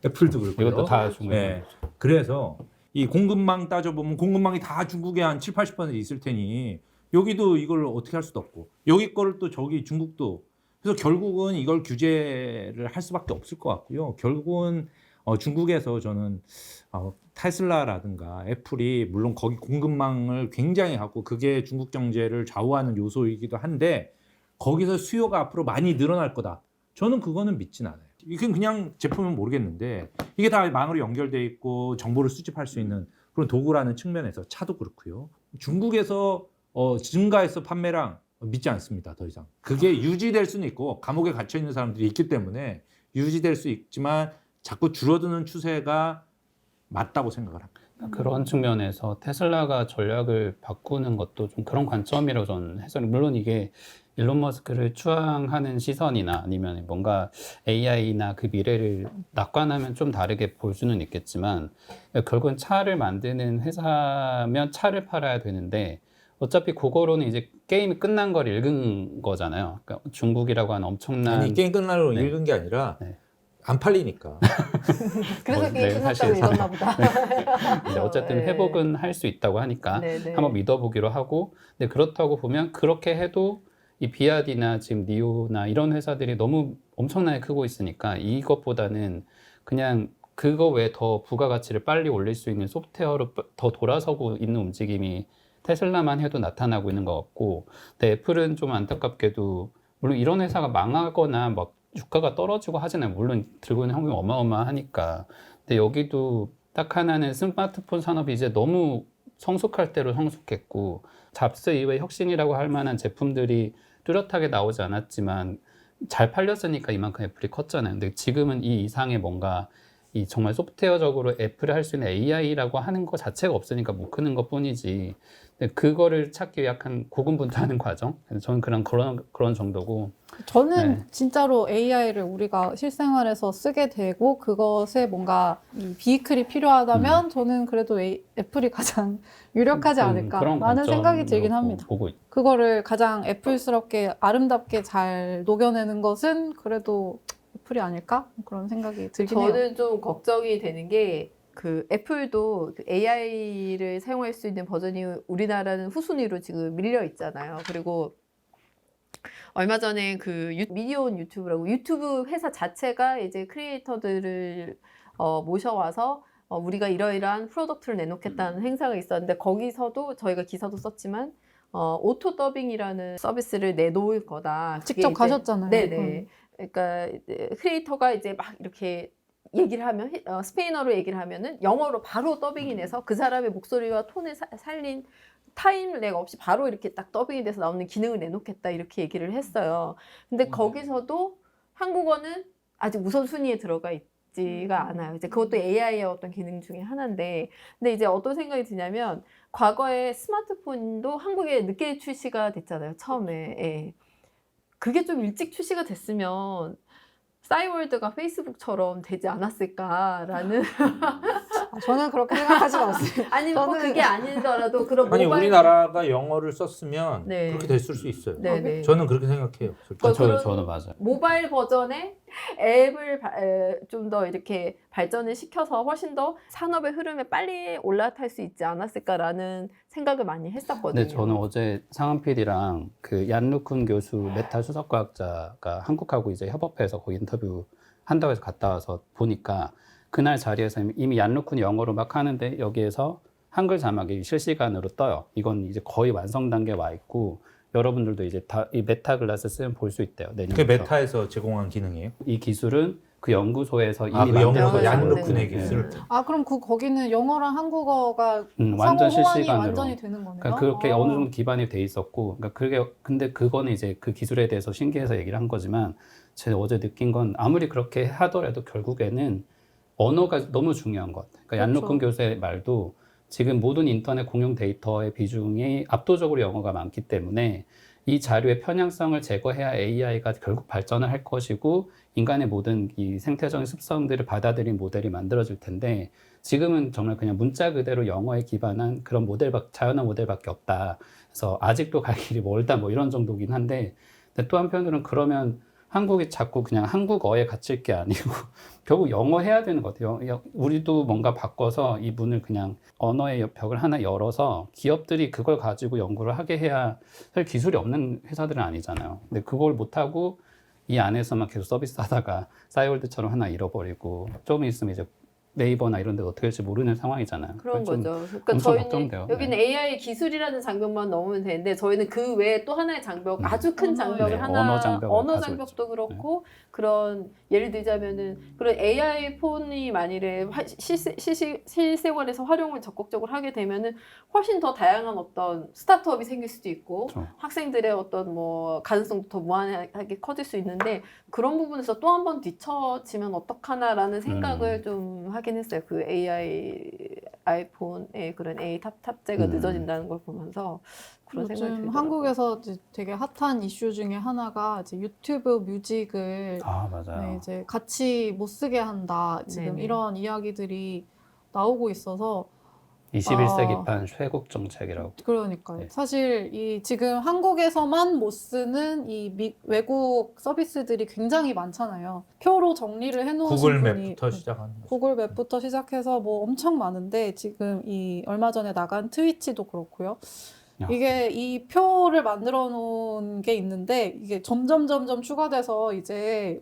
애플도 그렇고요. 이것도 다 중국에. 네. 그래서 이 공급망 따져보면 공급망이 다 중국에 한 7, 80% 있을 테니 여기도 이걸 어떻게 할 수도 없고 여기 거를 또 저기 중국도 그래서 결국은 이걸 규제를 할 수밖에 없을 것 같고요. 결국은 중국에서 저는 테슬라라든가 애플이 물론 거기 공급망을 굉장히 갖고 그게 중국 경제를 좌우하는 요소이기도 한데 거기서 수요가 앞으로 많이 늘어날 거다. 저는 그거는 믿진 않아요. 이건 그냥 제품은 모르겠는데 이게 다 망으로 연결돼 있고 정보를 수집할 수 있는 그런 도구라는 측면에서 차도 그렇고요. 중국에서 증가해서 판매량 믿지 않습니다. 더 이상. 그게 유지될 수는 있고 감옥에 갇혀 있는 사람들이 있기 때문에 유지될 수 있지만 자꾸 줄어드는 추세가 맞다고 생각을 합니다. 그런 측면에서 테슬라가 전략을 바꾸는 것도 좀 그런 관점이라고 저는 해서 물론 이게 일론 머스크를 추앙하는 시선이나 아니면 뭔가 AI나 그 미래를 낙관하면 좀 다르게 볼 수는 있겠지만 결국은 차를 만드는 회사면 차를 팔아야 되는데 어차피 그거로는 이제 게임이 끝난 걸 읽은 거잖아요. 그러니까 중국이라고 하는 엄청난 아니 게임 끝나로 네. 읽은 게 아니라 네. 안 팔리니까. 그래서 게임 네, 끝났다고 사실. 읽었나 보다. 이제 어쨌든 네. 회복은 할 수 있다고 하니까 네네. 한번 믿어보기로 하고 근데 그렇다고 보면 그렇게 해도 이 비아디나 지금 니오나 이런 회사들이 너무 엄청나게 크고 있으니까 이것보다는 그냥 그거 외에 더 부가가치를 빨리 올릴 수 있는 소프트웨어로 더 돌아서고 있는 움직임이 테슬라만 해도 나타나고 있는 것 같고 근데 애플은 좀 안타깝게도 물론 이런 회사가 망하거나 막 주가가 떨어지고 하잖아요. 물론 들고 있는 현금이 어마어마하니까 근데 여기도 딱 하나는 스마트폰 산업이 이제 너무 성숙할 대로 성숙했고 잡스 이외의 혁신이라고 할 만한 제품들이 뚜렷하게 나오지 않았지만 잘 팔렸으니까 이만큼 애플이 컸잖아요. 근데 지금은 이 이상의 뭔가 이 정말 소프트웨어적으로 애플이 할 수 있는 AI라고 하는 것 자체가 없으니까 못 크는 것 뿐이지. 근데 그거를 찾기 위해 약간 고군분투하는 과정. 저는 그런 정도고. 저는 네. 진짜로 AI를 우리가 실생활에서 쓰게 되고 그것에 뭔가 이 비이클이 필요하다면 저는 그래도 애플이 가장 유력하지 그런 않을까라는 생각이 들긴 관점으로 합니다. 보고 있- 그거를 가장 애플스럽게 아름답게 잘 녹여내는 것은 그래도 애플이 아닐까? 그런 생각이 들긴 해요. 저는 좀 걱정이 되는 게 그 애플도 그 AI를 사용할 수 있는 버전이 우리나라는 후순위로 지금 밀려 있잖아요. 그리고 얼마 전에 그 미디어온 유튜브라고 유튜브 회사 자체가 이제 크리에이터들을 모셔와서 우리가 이러이러한 프로덕트를 내놓겠다는 행사가 있었는데 거기서도 저희가 기사도 썼지만 오토 더빙이라는 서비스를 내놓을 거다. 그게 직접 이제- 가셨잖아요. 네네. 그러니까 크리에이터가 이제 막 이렇게 얘기를 하면 스페인어로 얘기를 하면은 영어로 바로 더빙이 돼서 그 사람의 목소리와 톤을 살린 타임렉 없이 바로 이렇게 딱 더빙이 돼서 나오는 기능을 내놓겠다 이렇게 얘기를 했어요. 근데 거기서도 한국어는 아직 우선순위에 들어가 있지가 않아요. 이제 그것도 AI의 어떤 기능 중에 하나인데, 근데 이제 어떤 생각이 드냐면 과거에 스마트폰도 한국에 늦게 출시가 됐잖아요. 처음에. 예. 그게 좀 일찍 출시가 됐으면 싸이월드가 페이스북처럼 되지 않았을까라는 저는 그렇게 생각하지 않았어요. 아니 뭐 저는- 그게 아니더라도 그런 아니 모바일 우리나라가 영어를 썼으면 네. 그렇게 됐을 수 있어요. 네네. 저는 그렇게 생각해요. 솔직히. 그런- 저는 맞아요. 모바일 버전의 앱을 좀 더 이렇게 발전을 시켜서 훨씬 더 산업의 흐름에 빨리 올라탈 수 있지 않았을까라는 생각을 많이 했었거든요. 근데 저는 어제 상한 PD랑 그 얀루쿤 교수 메타 수석과학자가 한국하고 이제 협업해서 거기 인터뷰 한다고 해서 갔다 와서 보니까 그날 자리에서 이미 얀루쿤이 영어로 막 하는데 여기에서 한글 자막이 실시간으로 떠요. 이건 이제 거의 완성 단계에 와 있고 여러분들도 이제 다 이 메타 글라스 쓰면 볼 수 있대요. 그게 내년부터. 메타에서 제공한 기능이에요. 이 기술은 그 연구소에서 이미 그 연구소 만들어서 얀루크네 만든 기술. 아, 그럼 거기는 영어랑 한국어가 완전 상호 호환이 실시간으로. 완전히 되는 거네요. 그러니까 그렇게 아. 어느 정도 기반이 돼 있었고, 그러니까 근데 그거는 이제 그 기술에 대해서 신기해서 얘기를 한 거지만, 제가 어제 느낀 건 아무리 그렇게 하더라도 결국에는 언어가 너무 중요한 것 같아요. 그러니까 그렇죠. 얀루큰 교수의 말도 지금 모든 인터넷 공용 데이터의 비중이 압도적으로 영어가 많기 때문에 이 자료의 편향성을 제거해야 AI가 결국 발전을 할 것이고 인간의 모든 이 생태적인 습성들을 받아들인 모델이 만들어질 텐데 지금은 정말 그냥 문자 그대로 영어에 기반한 그런 자연어 모델밖에 없다. 그래서 아직도 갈 길이 멀다 뭐 이런 정도긴 한데 근데 또 한편으로는 그러면 한국이 자꾸 그냥 한국어에 갇힐 게 아니고 결국 영어 해야 되는 것 같아요. 우리도 뭔가 바꿔서 이 문을 그냥 언어의 벽을 하나 열어서 기업들이 그걸 가지고 연구를 하게 해야 사실 기술이 없는 회사들은 아니잖아요. 근데 그걸 못하고 이 안에서만 계속 서비스 하다가 싸이월드처럼 하나 잃어버리고 조금 있으면 이제 네이버나 이런 데 어떻게 될지 모르는 상황이잖아요. 그런 좀 거죠. 그러니까 엄청 저희는 걱정돼요. 여기는 AI 기술이라는 장벽만 넘으면 되는데 저희는 그 외에 또 하나의 장벽, 아주 큰 장벽을 네, 하나, 언어 장벽을 언어 가지고 장벽도 있죠. 그렇고 그런 예를 들자면은 그런 AI 폰이 만일에 실생활에서 활용을 적극적으로 하게 되면은 훨씬 더 다양한 어떤 스타트업이 생길 수도 있고 그렇죠. 학생들의 어떤 뭐 가능성도 더 무한하게 커질 수 있는데 그런 부분에서 또 한 번 뒤처지면 어떡하나라는 생각을 좀 하긴 했어요. 그 아이폰의 그런 AI 탑재가 늦어진다는 걸 보면서 그런 생각이 요즘 들더라고요. 한국에서 이제 되게 핫한 이슈 중에 하나가 이제 유튜브 뮤직을 아 맞아요. 네, 이제 같이 못 쓰게 한다. 지금 네네. 이런 이야기들이 나오고 있어서 21세기판 쇄국 정책이라고. 그러니까요. 네. 사실 이 지금 한국에서만 못 쓰는 이 외국 서비스들이 굉장히 많잖아요. 표로 정리를 해놓으신 구글 분이 맵부터 시작하는 거죠. 구글 맵부터 시작해서 뭐 엄청 많은데 지금 이 얼마 전에 나간 트위치도 그렇고요. 야. 이게 이 표를 만들어 놓은 게 있는데 이게 점점 추가돼서 이제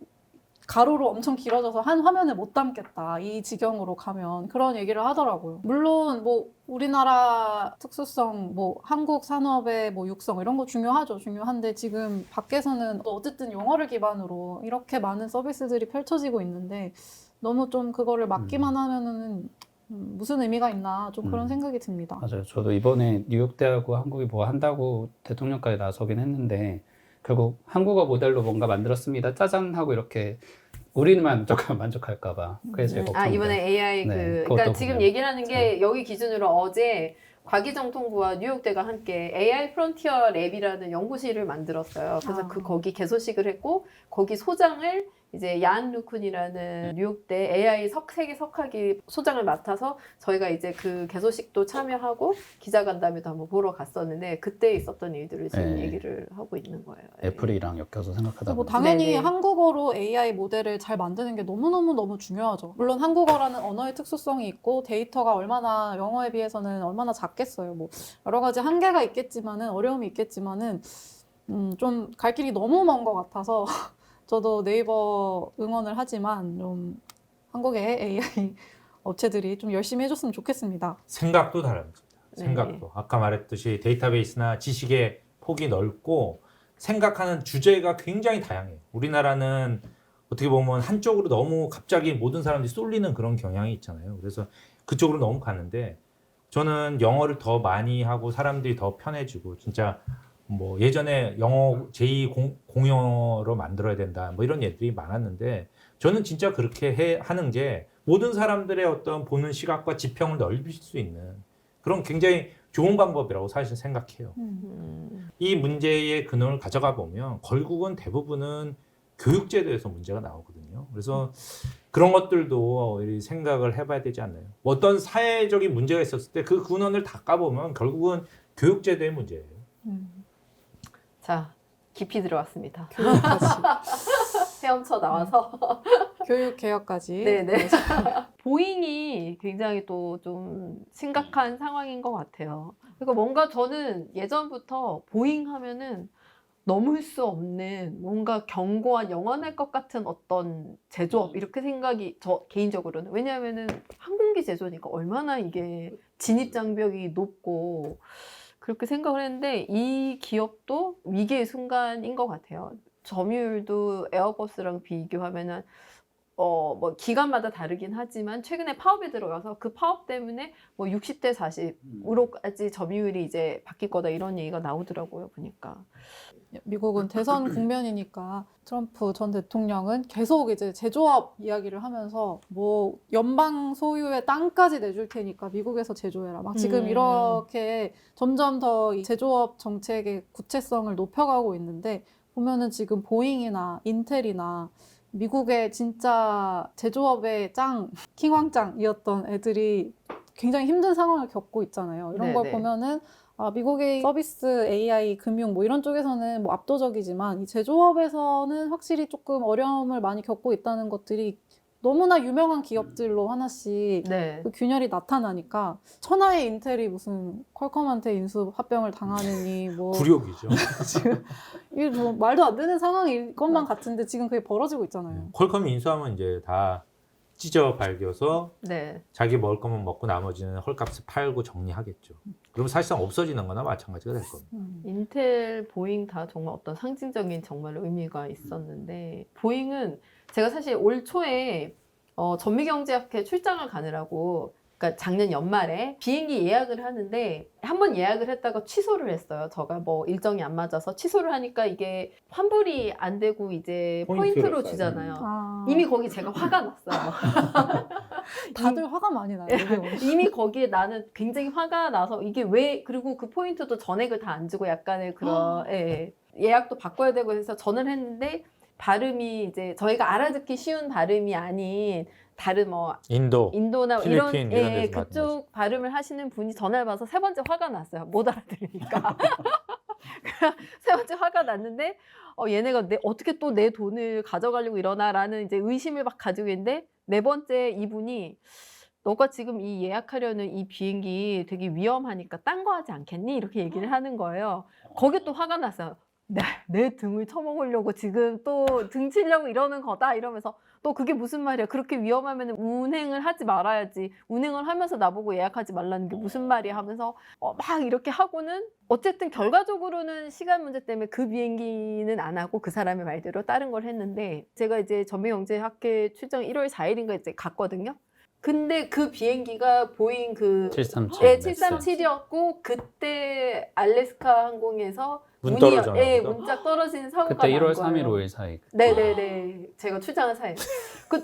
가로로 엄청 길어져서 한 화면에 못 담겠다. 이 지경으로 가면 그런 얘기를 하더라고요. 물론 뭐 우리나라 특수성, 뭐 한국 산업의 뭐 육성 이런 거 중요하죠. 중요한데 지금 밖에서는 또 어쨌든 영어를 기반으로 이렇게 많은 서비스들이 펼쳐지고 있는데 너무 좀 그거를 막기만 하면은 무슨 의미가 있나 좀 그런 생각이 듭니다. 맞아요. 저도 이번에 뉴욕대하고 한국이 뭐 한다고 대통령까지 나서긴 했는데 결국 한국어 모델로 뭔가 만들었습니다. 짜잔 하고 이렇게 우리는 만족할까 봐. 그게 제일 걱정돼요. 이번에 AI 네, 그러니까 그것도 지금 보면. 얘기를 하는 게 여기 기준으로 어제 과기정통부와 뉴욕대가 함께 AI 프론티어 랩이라는 연구실을 만들었어요. 그래서 거기 개소식을 했고 거기 소장을 이제 얀 루쿤이라는 뉴욕대 AI 세계 석학이 소장을 맡아서 저희가 이제 그 개소식도 참여하고 기자간담회도 한번 보러 갔었는데 그때 있었던 일들을 지금 네. 얘기를 하고 있는 거예요. 애플이랑 엮여서 생각하다 뭐 보면 당연히 네네. 한국어로 AI 모델을 잘 만드는 게 너무 중요하죠. 물론 한국어라는 언어의 특수성이 있고 데이터가 얼마나 영어에 비해서는 얼마나 작겠어요. 뭐 여러 가지 한계가 있겠지만은 어려움이 있겠지만은 좀 갈 길이 너무 먼 것 같아서 저도 네이버 응원을 하지만 좀 한국의 AI 업체들이 좀 열심히 해줬으면 좋겠습니다. 생각도 다릅니다. 네. 생각도. 아까 말했듯이 데이터베이스나 지식의 폭이 넓고 생각하는 주제가 굉장히 다양해요. 우리나라는 어떻게 보면 한쪽으로 너무 갑자기 모든 사람들이 쏠리는 그런 경향이 있잖아요. 그래서 그쪽으로 너무 가는데 저는 영어를 더 많이 하고 사람들이 더 편해지고 진짜 뭐 예전에 영어 제2공용어로 만들어야 된다 뭐 이런 얘기들이 많았는데 저는 진짜 그렇게 하는 게 모든 사람들의 어떤 보는 시각과 지평을 넓힐 수 있는 그런 굉장히 좋은 방법이라고 사실 생각해요. 이 문제의 근원을 가져가 보면 결국은 대부분은 교육제도에서 문제가 나오거든요. 그래서 그런 것들도 생각을 해봐야 되지 않나요? 어떤 사회적인 문제가 있었을 때 그 근원을 다 까보면 결국은 교육제도의 문제예요. 자, 깊이 들어왔습니다. 교육까지. 헤엄쳐 나와서 교육 개혁까지. 네네. 보잉이 굉장히 또 좀 심각한 상황인 것 같아요. 그러니까 뭔가 저는 예전부터 보잉 하면은 넘을 수 없는 뭔가 견고한 영원할 것 같은 어떤 제조업 이렇게 생각이 저 개인적으로는 왜냐하면은 항공기 제조니까 얼마나 이게 진입 장벽이 높고 그렇게 생각을 했는데 이 기업도 위기의 순간인 것 같아요. 점유율도 에어버스랑 비교하면은 뭐 기간마다 다르긴 하지만 최근에 파업에 들어가서 그 파업 때문에 뭐 60대 40으로까지 점유율이 이제 바뀔 거다 이런 얘기가 나오더라고요 보니까. 미국은 대선 국면이니까 트럼프 전 대통령은 계속 이제 제조업 이야기를 하면서 뭐 연방 소유의 땅까지 내줄 테니까 미국에서 제조해라. 막 지금 이렇게 점점 더 이 제조업 정책의 구체성을 높여가고 있는데 보면은 지금 보잉이나 인텔이나 미국의 진짜 제조업의 짱, 킹왕짱이었던 애들이 굉장히 힘든 상황을 겪고 있잖아요. 이런 걸 네네. 보면은 미국의 서비스, AI, 금융 뭐 이런 쪽에서는 뭐 압도적이지만 이 제조업에서는 확실히 조금 어려움을 많이 겪고 있다는 것들이 너무나 유명한 기업들로 하나씩 네. 그 균열이 나타나니까 천하의 인텔이 무슨 퀄컴한테 인수 합병을 당하느니 뭐 굴욕이죠. 지금 이게 뭐 말도 안 되는 상황일 것만 같은데 지금 그게 벌어지고 있잖아요. 퀄컴이 인수하면 이제 다 찢어 발겨서 네. 자기 먹을 거면 먹고 나머지는 헐값을 팔고 정리하겠죠. 그럼 사실상 없어지는 거나 마찬가지가 될 겁니다. 인텔, 보잉 다 정말 어떤 상징적인 정말 의미가 있었는데 보잉은 제가 사실 올 초에 전미경제학회 출장을 가느라고 그러니까 작년 연말에 비행기 예약을 하는데 한번 예약을 했다가 취소를 했어요. 제가 뭐 일정이 안 맞아서 취소를 하니까 이게 환불이 안 되고 이제 포인트로 주잖아요. 이미 거기 제가 화가 났어요. 다들 화가 많이 나요. 이미 거기에 나는 굉장히 화가 나서 이게 왜 그리고 그 포인트도 전액을 다 안 주고 약간의 그런 예약도 바꿔야 되고 해서 전화를 했는데 발음이 이제 저희가 알아듣기 쉬운 발음이 아닌 다른 뭐 인도나 이런 필리핀 이런 데서 그쪽 받는 발음을 하시는 분이 전화를 받아서 세 번째 화가 났어요. 못 알아들으니까. 세 번째 화가 났는데 얘네가 어떻게 또 내 돈을 가져가려고 이러나라는 이제 의심을 막 가지고 있는데 네 번째 이분이 너가 지금 이 예약하려는 이 비행기 되게 위험하니까 딴 거 하지 않겠니? 이렇게 얘기를 하는 거예요. 거기 또 화가 났어요. 내 등을 쳐먹으려고 지금 또 등 치려고 이러는 거다 이러면서 또 그게 무슨 말이야. 그렇게 위험하면 운행을 하지 말아야지. 운행을 하면서 나보고 예약하지 말라는 게 무슨 말이야 하면서 막 이렇게 하고는 어쨌든 결과적으로는 시간 문제 때문에 그 비행기는 안 하고 그 사람의 말대로 다른 걸 했는데 제가 이제 전미경제학회 출장 1월 4일인가 이제 갔거든요. 근데 그 비행기가 보잉 그 737. 네, 737이었고 그때 알래스카 항공에서 문 떨어져나 보다. 문짝 떨어지는 사고가 그때 1월 난 3일, 거예요. 5일 사이. 네네네. 제가 출장한 사이.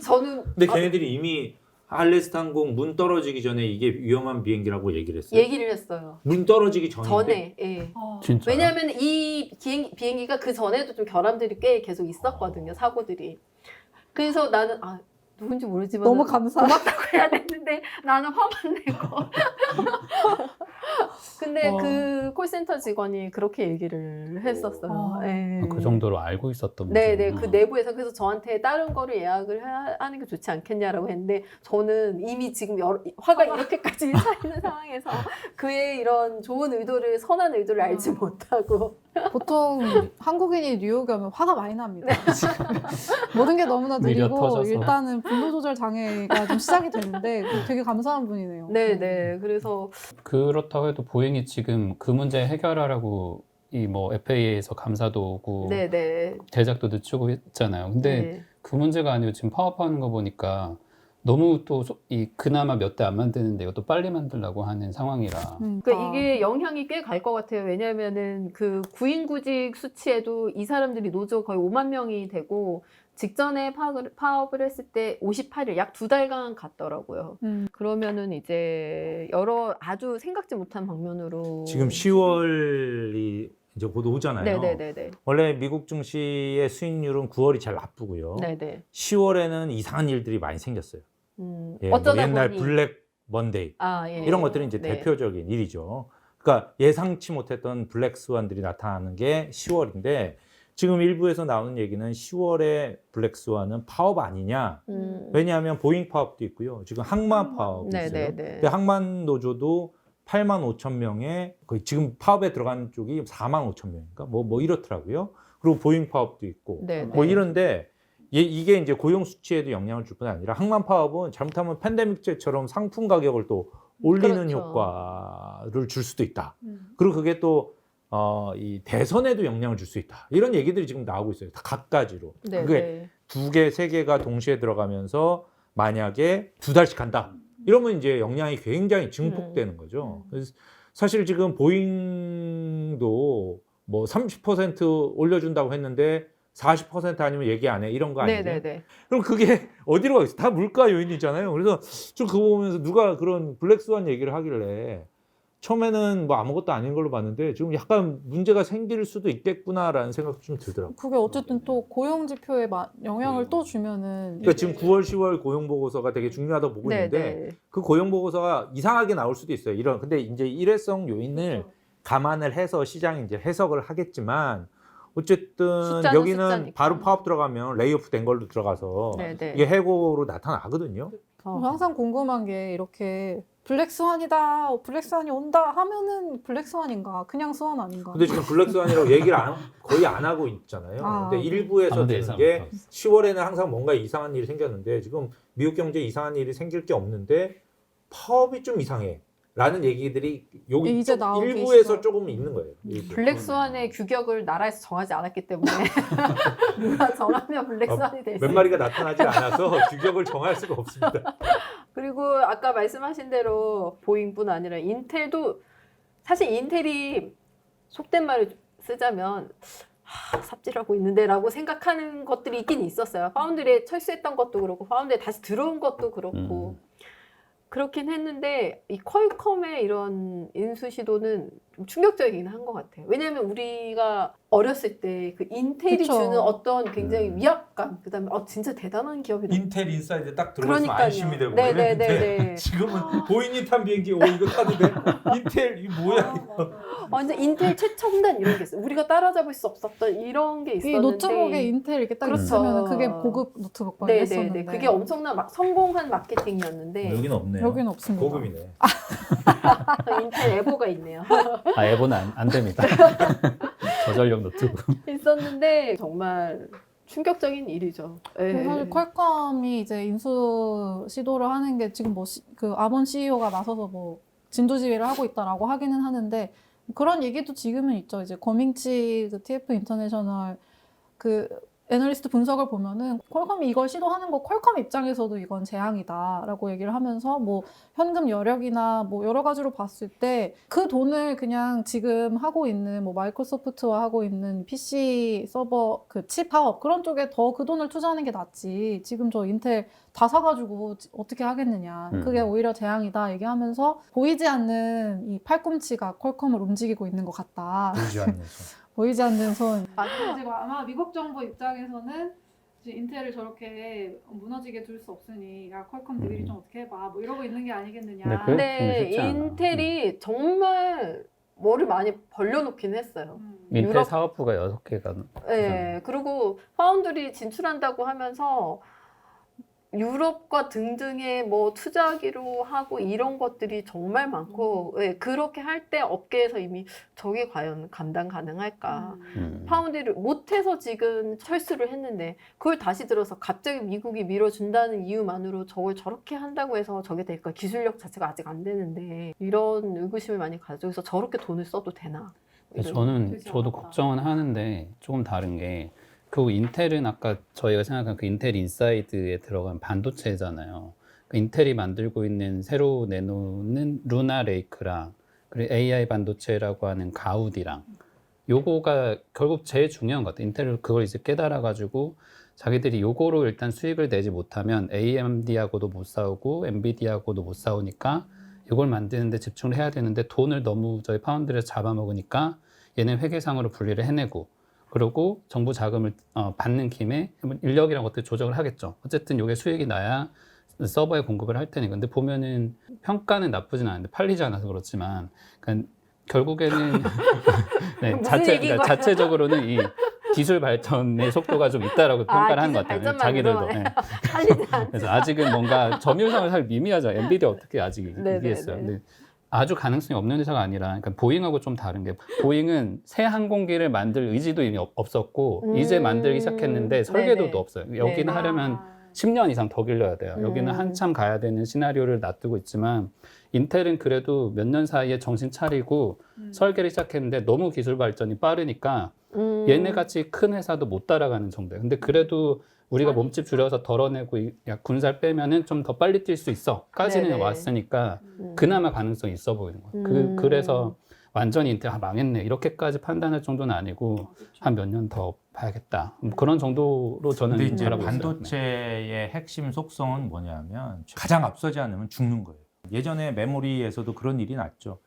저는 근데 걔네들이 이미 알래스카 항공 문 떨어지기 전에 이게 위험한 비행기라고 얘기를 했어요. 얘기를 했어요. 문 떨어지기 전인데. 전에. 예. 진짜. 왜냐하면 이 비행기가 그 전에도 좀 결함들이 꽤 계속 있었거든요. 사고들이. 그래서 나는 누군지 모르지만 너무 감사해. 고맙다고 해야 되는데 나는 화만 내고. 근데 그 콜센터 직원이 그렇게 얘기를 했었어요. 예. 그 정도로 알고 있었던 네네. 문제구나. 그 내부에서 그래서 저한테 다른 거를 예약을 하는 게 좋지 않겠냐라고 했는데 저는 이미 지금 화가 이렇게까지 차 있는 상황에서 그의 이런 좋은 의도를 선한 의도를 알지 못하고 보통 한국인이 뉴욕에 오면 화가 많이 납니다. 모든 게 너무나 미려 느리고 터져서. 일단은 분노 조절 장애가 좀 시작이 되는데 되게 감사한 분이네요. 네네. 그래서 그렇다고 해도 보잉이 지금 그 문제 해결하라고 이 뭐 FAA에서 감사도 오고 네네. 제작도 늦추고 했잖아요. 근데 네. 그 문제가 아니고 지금 파업하는 거 보니까 너무 또 그나마 몇 대 안 만드는데 이것도 빨리 만들려고 하는 상황이라. 그러니까 이게 영향이 꽤 갈 것 같아요. 왜냐하면은 그 구인구직 수치에도 이 사람들이 노조 거의 5만 명이 되고 직전에 파업을 했을 때 58일, 약 2달간 갔더라고요. 그러면은 이제 아주 생각지 못한 방면으로 지금 10월이 이제 곧 오잖아요. 네네네네. 원래 미국 증시의 수익률은 9월이 제일 나쁘고요. 네네. 10월에는 이상한 일들이 많이 생겼어요. 예, 어쩌다 옛날 보니 블랙 먼데이 예. 이런 것들이 이제 네. 대표적인 일이죠. 그러니까 예상치 못했던 블랙 스완들이 나타나는 게 10월인데 지금 일부에서 나오는 얘기는 10월에 블랙 스완은 파업 아니냐. 왜냐하면 보잉 파업도 있고요. 지금 항만 파업이 있어요. 네네네. 근데 항만 노조도 8만 5천 명에 거의 지금 파업에 들어간 쪽이 4만 5천 명인가 뭐 이렇더라고요. 그리고 보잉 파업도 있고 네네. 뭐 이런데 이게 이제 고용 수치에도 영향을 줄 뿐 아니라 항만 파업은 잘못하면 팬데믹제처럼 상품 가격을 또 올리는 그렇죠. 효과를 줄 수도 있다. 그리고 그게 또 이 대선에도 영향을 줄 수 있다. 이런 얘기들이 지금 나오고 있어요. 다 각가지로. 네, 그게 네. 2개, 3개가 동시에 들어가면서 만약에 2달씩 간다. 이러면 이제 영향이 굉장히 증폭되는 거죠. 그래서 사실 지금 보잉도 뭐 30% 올려준다고 했는데 40% 아니면 얘기 안 해. 이런 거 아니에요? 네네네. 그럼 그게 어디로 가겠어? 다 물가 요인이잖아요. 그래서 좀 그거 보면서 누가 그런 블랙스완 얘기를 하길래 처음에는 뭐 아무것도 아닌 걸로 봤는데 지금 약간 문제가 생길 수도 있겠구나라는 생각도 좀 들더라고요. 그게 어쨌든 또 고용 지표에 영향을 또 주면은 그러니까 지금 9월, 10월 고용 보고서가 되게 중요하다고 보고 있는데 네네. 그 고용 보고서가 이상하게 나올 수도 있어요. 이런 근데 이제 일회성 요인을 감안을 해서 시장이 이제 해석을 하겠지만 어쨌든 숫자는 여기는 숫자니까. 바로 파업 들어가면 레이오프 된 걸로 들어가서 네네. 이게 해고로 나타나거든요. 항상 궁금한 게 이렇게 블랙스완이다, 블랙스완이 온다 하면은 블랙스완인가? 그냥 스완 아닌가? 근데 지금 블랙스완이라고 얘기를 거의 안 하고 있잖아요. 아, 근데 일부에서 아무도 드는 예상 게 못하고 10월에는 항상 뭔가 이상한 일이 생겼는데 지금 미국 경제에 이상한 일이 생길 게 없는데 파업이 좀 이상해. 라는 얘기들이 여기 이제 나오기 일부에서 시작. 조금 있는 거예요. 일부. 블랙스완의 규격을 나라에서 정하지 않았기 때문에 누가 정하면 블랙스완이 될 수 몇 있어요. 마리가 나타나지 않아서 규격을 정할 수가 없습니다. 그리고 아까 말씀하신 대로 보잉뿐 아니라 인텔도 사실 인텔이 속된 말을 쓰자면 삽질하고 있는데라고 생각하는 것들이 있긴 있었어요. 파운드리에 철수했던 것도 그렇고 파운드리에 다시 들어온 것도 그렇고 그렇긴 했는데 이 퀄컴의 이런 인수 시도는 좀 충격적이긴 한 것 같아요. 왜냐하면 우리가 어렸을 때 그 인텔이 그쵸. 주는 어떤 굉장히 위압감, 그다음에 진짜 대단한 기업이다. 인텔 인사이드 딱 들어왔으면 그러니까요. 안심이 되고 네네네네. 그랬는데 지금은 보잉이 탄 비행기 이거 타도 돼? 인텔 이 뭐야 이거? 완전 인텔 최첨단 이런 게 있어요. 우리가 따라잡을 수 없었던 이런 게 이 있었는데 노트북에 인텔 이렇게 딱 그렇죠. 있으면 그게 고급 노트북 막 이랬었는데 네네네. 그게 엄청난 성공한 마케팅이었는데 여기는 없네요. 여기는 없습니다. 고급이네. 인텔 에보가 있네요. 아, 에보는 안 됩니다. 저전력 노트북. 있었는데 정말 충격적인 일이죠. 예. 사실 퀄컴이 이제 인수 시도를 하는 게 지금 뭐 그 아본 CEO가 나서서 뭐 진두지휘를 하고 있다라고 하기는 하는데 그런 얘기도 지금은 있죠. 이제 거밍치 그 TF 인터내셔널 그 애널리스트 분석을 보면은 퀄컴이 이걸 시도하는 거 퀄컴 입장에서도 이건 재앙이다라고 얘기를 하면서 뭐 현금 여력이나 뭐 여러 가지로 봤을 때 그 돈을 그냥 지금 하고 있는 뭐 마이크로소프트와 하고 있는 PC 서버 그 칩 파업 그런 쪽에 더 그 돈을 투자하는 게 낫지. 지금 저 인텔 다 사가지고 어떻게 하겠느냐. 그게 오히려 재앙이다 얘기하면서 보이지 않는 이 팔꿈치가 퀄컴을 움직이고 있는 것 같다. 보이지 않면서. 보이지 않는 손. 맞아요. 지금 아마 미국 정부 입장에서는 이제 인텔을 저렇게 무너지게 둘 수 없으니 야 퀄컴 너희들이 좀 어떻게 해봐 뭐 이러고 있는 게 아니겠느냐. 네, 그- 근데 쉽지 않아. 인텔이 정말 머리 많이 벌려놓긴 했어요. 인텔 유럽- 사업부가 6개가 네, 그리고 파운드리 진출한다고 하면서 유럽과 등등의 뭐 투자하기로 하고 이런 것들이 정말 많고 네, 그렇게 할 때 업계에서 이미 저게 과연 감당 가능할까 파운드를 못해서 지금 철수를 했는데 그걸 다시 들어서 갑자기 미국이 밀어준다는 이유만으로 저걸 저렇게 한다고 해서 저게 될까 기술력 자체가 아직 안 되는데 이런 의구심을 많이 가지고 있어 저렇게 돈을 써도 되나 저도 걱정은 하는데 조금 다른 게 그 인텔은 아까 저희가 생각한 그 인텔 인사이드에 들어간 반도체잖아요. 그 인텔이 만들고 있는 새로 내놓는 루나 레이크랑 그리고 AI 반도체라고 하는 가우디랑 요거가 결국 제일 중요한 것 같아요. 인텔은 그걸 이제 깨달아가지고 자기들이 요거로 일단 수익을 내지 못하면 AMD하고도 못 싸우고 엔비디아하고도 못 싸우니까 이걸 만드는데 집중을 해야 되는데 돈을 너무 저희 파운드에서 잡아먹으니까 얘는 회계상으로 분리를 해내고 그리고 정부 자금을 받는 김에 인력이랑 것들 조정을 하겠죠. 어쨌든 이게 수익이 나야 서버에 공급을 할 테니까. 근데 보면은 평가는 나쁘진 않은데 팔리지 않아서 그렇지만 그러니까 결국에는 네, 무슨 얘기인 거야? 자체적으로는 이 기술 발전의 속도가 좀 있다라고 평가를 하는 것 같아요. 자기들도. 네. 그래서 아직은 뭔가 점유율상을 사실 미미하죠. 엔비디아 어떻게 아직 이기겠어요. 근데 아주 가능성이 없는 회사가 아니라 그러니까 보잉하고 좀 다른 게 보잉은 새 항공기를 만들 의지도 이미 없었고 이제 만들기 시작했는데 설계도도 네네. 없어요. 여기는 네. 하려면 10년 이상 더 길러야 돼요. 여기는 한참 가야 되는 시나리오를 놔두고 있지만 인텔은 그래도 몇 년 사이에 정신 차리고 설계를 시작했는데 너무 기술 발전이 빠르니까 얘네같이 큰 회사도 못 따라가는 정도예요. 근데 그래도 우리가 몸집 줄여서 덜어내고 약 군살 빼면은 좀 더 빨리 뛸 수 있어 까지는 네네. 왔으니까 그나마 가능성이 있어 보이는 거예요. 그래서 완전히 인텔 망했네 이렇게까지 판단할 정도는 아니고 한 몇 년 더 봐야겠다 그런 정도로 저는 근데 이제 바라보고 있어요. 반도체의 핵심 속성은 뭐냐면 가장 앞서지 않으면 죽는 거예요. 예전에 메모리에서도 그런 일이 났죠.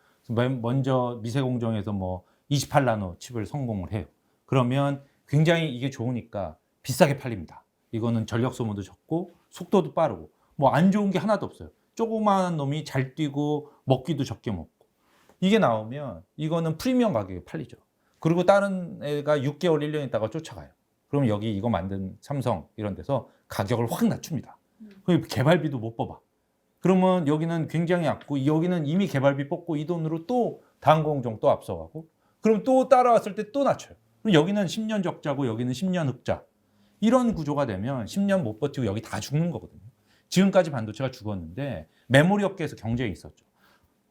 먼저 미세공정에서 뭐 28나노 칩을 성공을 해요. 그러면 굉장히 이게 좋으니까 비싸게 팔립니다. 이거는 전력 소모도 적고 속도도 빠르고 뭐 안 좋은 게 하나도 없어요. 조그마한 놈이 잘 뛰고 먹기도 적게 먹고 이게 나오면 이거는 프리미엄 가격에 팔리죠. 그리고 다른 애가 6개월, 1년 있다가 쫓아가요. 그러면 여기 이거 만든 삼성 이런 데서 가격을 확 낮춥니다. 그럼 개발비도 못 뽑아. 그러면 여기는 굉장히 약고 여기는 이미 개발비 뽑고 이 돈으로 또 다음 공정 또 앞서가고 그럼 또 따라왔을 때 또 낮춰요. 그럼 여기는 10년 적자고 여기는 10년 흑자. 이런 구조가 되면 10년 못 버티고 여기 다 죽는 거거든요. 지금까지 반도체가 죽었는데 메모리 업계에서 경쟁이 있었죠.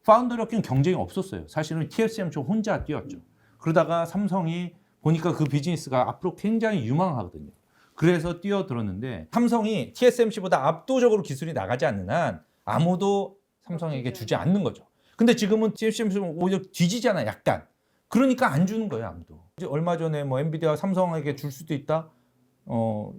파운드리 업계는 경쟁이 없었어요. 사실은 TSMC 혼자 뛰었죠. 그러다가 삼성이 보니까 그 비즈니스가 앞으로 굉장히 유망하거든요. 그래서 뛰어들었는데 삼성이 TSMC보다 압도적으로 기술이 나가지 않는 한 아무도 삼성에게 주지 않는 거죠. 근데 지금은 TSMC는 오히려 뒤지잖아, 약간. 그러니까 안 주는 거예요, 아무도. 얼마 전에 뭐 엔비디아 삼성에게 줄 수도 있다?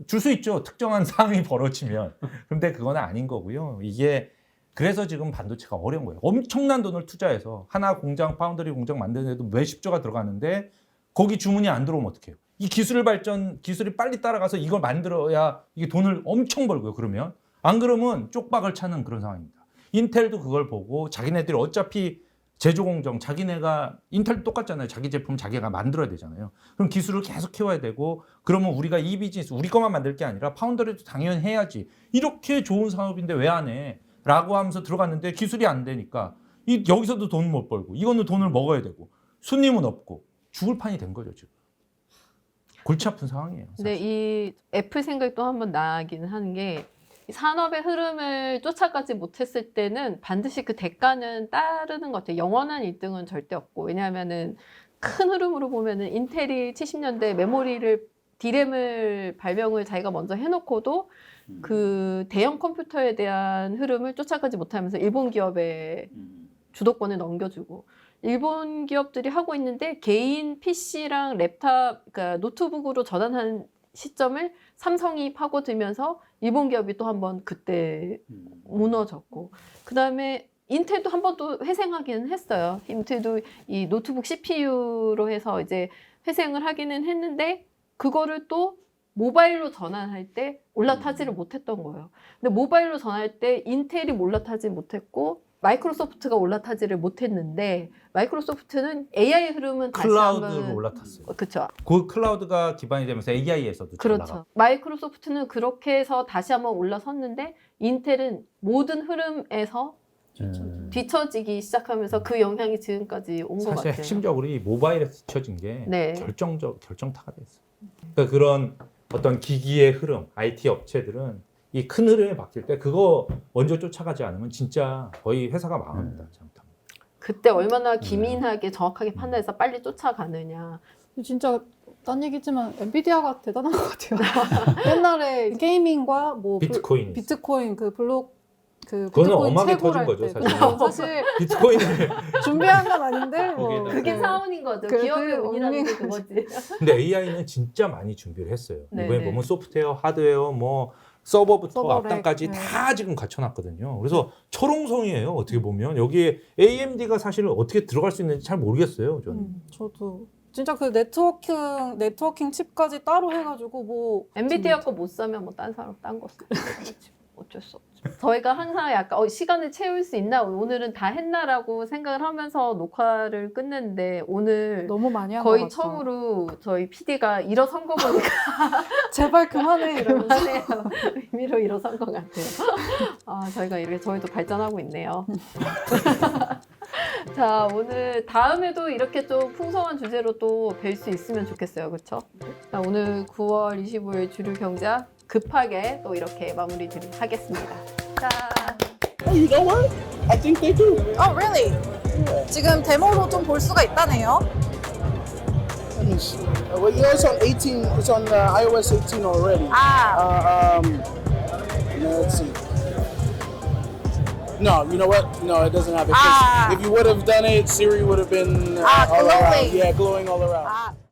줄 수 있죠. 특정한 상황이 벌어지면. 근데 그건 아닌 거고요. 이게 그래서 지금 반도체가 어려운 거예요. 엄청난 돈을 투자해서 하나 공장, 파운드리 공장 만드는데도 몇십조가 들어가는데 거기 주문이 안 들어오면 어떡해요? 이 기술이 빨리 따라가서 이걸 만들어야 이게 돈을 엄청 벌고요. 그러면 안 그러면 쪽박을 차는 그런 상황입니다. 인텔도 그걸 보고 자기네들이 어차피 제조 공정, 자기네가 인텔도 똑같잖아요. 자기 제품 자기가 만들어야 되잖아요. 그럼 기술을 계속 키워야 되고 그러면 우리가 이 비즈니스 우리 것만 만들 게 아니라 파운더리도 당연히 해야지. 이렇게 좋은 산업인데 왜 안 해? 라고 하면서 들어갔는데 기술이 안 되니까 여기서도 돈 못 벌고 이거는 돈을 먹어야 되고 손님은 없고 죽을 판이 된 거죠 지금. 골치 아픈 상황이에요. 사실. 근데 이 애플 생각도 한번 나기는 하는 게 산업의 흐름을 쫓아가지 못했을 때는 반드시 그 대가는 따르는 것 같아요. 영원한 1등은 절대 없고 왜냐하면은 큰 흐름으로 보면은 인텔이 70년대 디램을 발명을 자기가 먼저 해놓고도 그 대형 컴퓨터에 대한 흐름을 쫓아가지 못하면서 일본 기업에 주도권을 넘겨주고 일본 기업들이 하고 있는데 개인 PC랑 랩탑, 그러니까 노트북으로 전환하는 시점을 삼성이 파고들면서 일본 기업이 또 한 번 그때 무너졌고 그 다음에 인텔도 한 번 또 회생하기는 했어요. 인텔도 이 노트북 CPU로 해서 이제 회생을 하기는 했는데 그거를 또 모바일로 전환할 때 올라타지를 못했던 거예요. 근데 모바일로 전환할 때 인텔이 올라타지 못했고 마이크로소프트가 올라타지를 못했는데 마이크로소프트는 AI 흐름은 다시 클라우드로 한번 올라탔어요. 그렇죠. 그 클라우드가 기반이 되면서 AI에서도 잘 그렇죠. 나가고. 마이크로소프트는 그렇게 해서 다시 한번 올라섰는데 인텔은 모든 흐름에서 뒤처지기 시작하면서 그 영향이 지금까지 온 것 사실 같아요. 핵심적으로 이 모바일에서 뒤처진 게 네. 결정타가 됐어요. 그러니까 그런 어떤 기기의 흐름, IT 업체들은 이 큰 흐름에 바뀔 때 그거 먼저 쫓아가지 않으면 진짜 거의 회사가 망합니다. 잘못하면. 그때 얼마나 기민하게 정확하게 판단해서 빨리 쫓아가느냐. 진짜 딴 얘기지만 엔비디아가 대단한 것 같아요. 옛날에 게이밍과 뭐 비트코인. 비트코인 그 블록 그 그거는 비트코인 엄하게 채굴 터진 할 거죠, 때. 사실. 그거 사실 비트코인을 준비한 건 아닌데 뭐 거기에다가. 그게 네. 사원인 거죠. 그 기업의 운이라는 게 운이- 그거지. 근데 AI는 진짜 많이 준비를 했어요. 네, 이번에 네. 보면 소프트웨어, 하드웨어, 뭐 서버부터 서버렉, 앞단까지 네. 다 지금 갖춰놨거든요. 그래서 철옹성이에요. 어떻게 보면 여기에 AMD가 사실 어떻게 들어갈 수 있는지 잘 모르겠어요. 저는. 저도 진짜 그 네트워킹 칩까지 따로 해가지고 뭐 엔비디아 거 못 사면 뭐 딴 사람 딴 거 쓰고 어쩔 수 없죠. 저희가 항상 약간 시간을 채울 수 있나 오늘은 다 했나라고 생각을 하면서 녹화를 끝냈는데 오늘 너무 많이 한 것 거의 같아. 처음으로 저희 PD가 일어선 거 보니까 제발 그만해 이러면서. 그만해요. 의미로 일어선 것 같아요. 아 저희가 이렇게 저희도 발전하고 있네요. 자 오늘 다음에도 이렇게 좀 풍성한 주제로 또 뵐 수 있으면 좋겠어요. 그렇죠? 자 오늘 9월 25일 주류 경제학 급하게 또 이렇게 마무리 하겠습니다. 자, Oh, you know what? I think they do. Oh, really? 지금 데모로 좀 볼 수가 있다네요. Let me see. Well, yeah, it's on 18. It's on iOS 18 already. 아, Let's see. No, you know what? No, it doesn't have it. 'Cause Ah. If you would have done it, Siri would have been Ah, all around. glowing. Yeah, glowing all around. 아.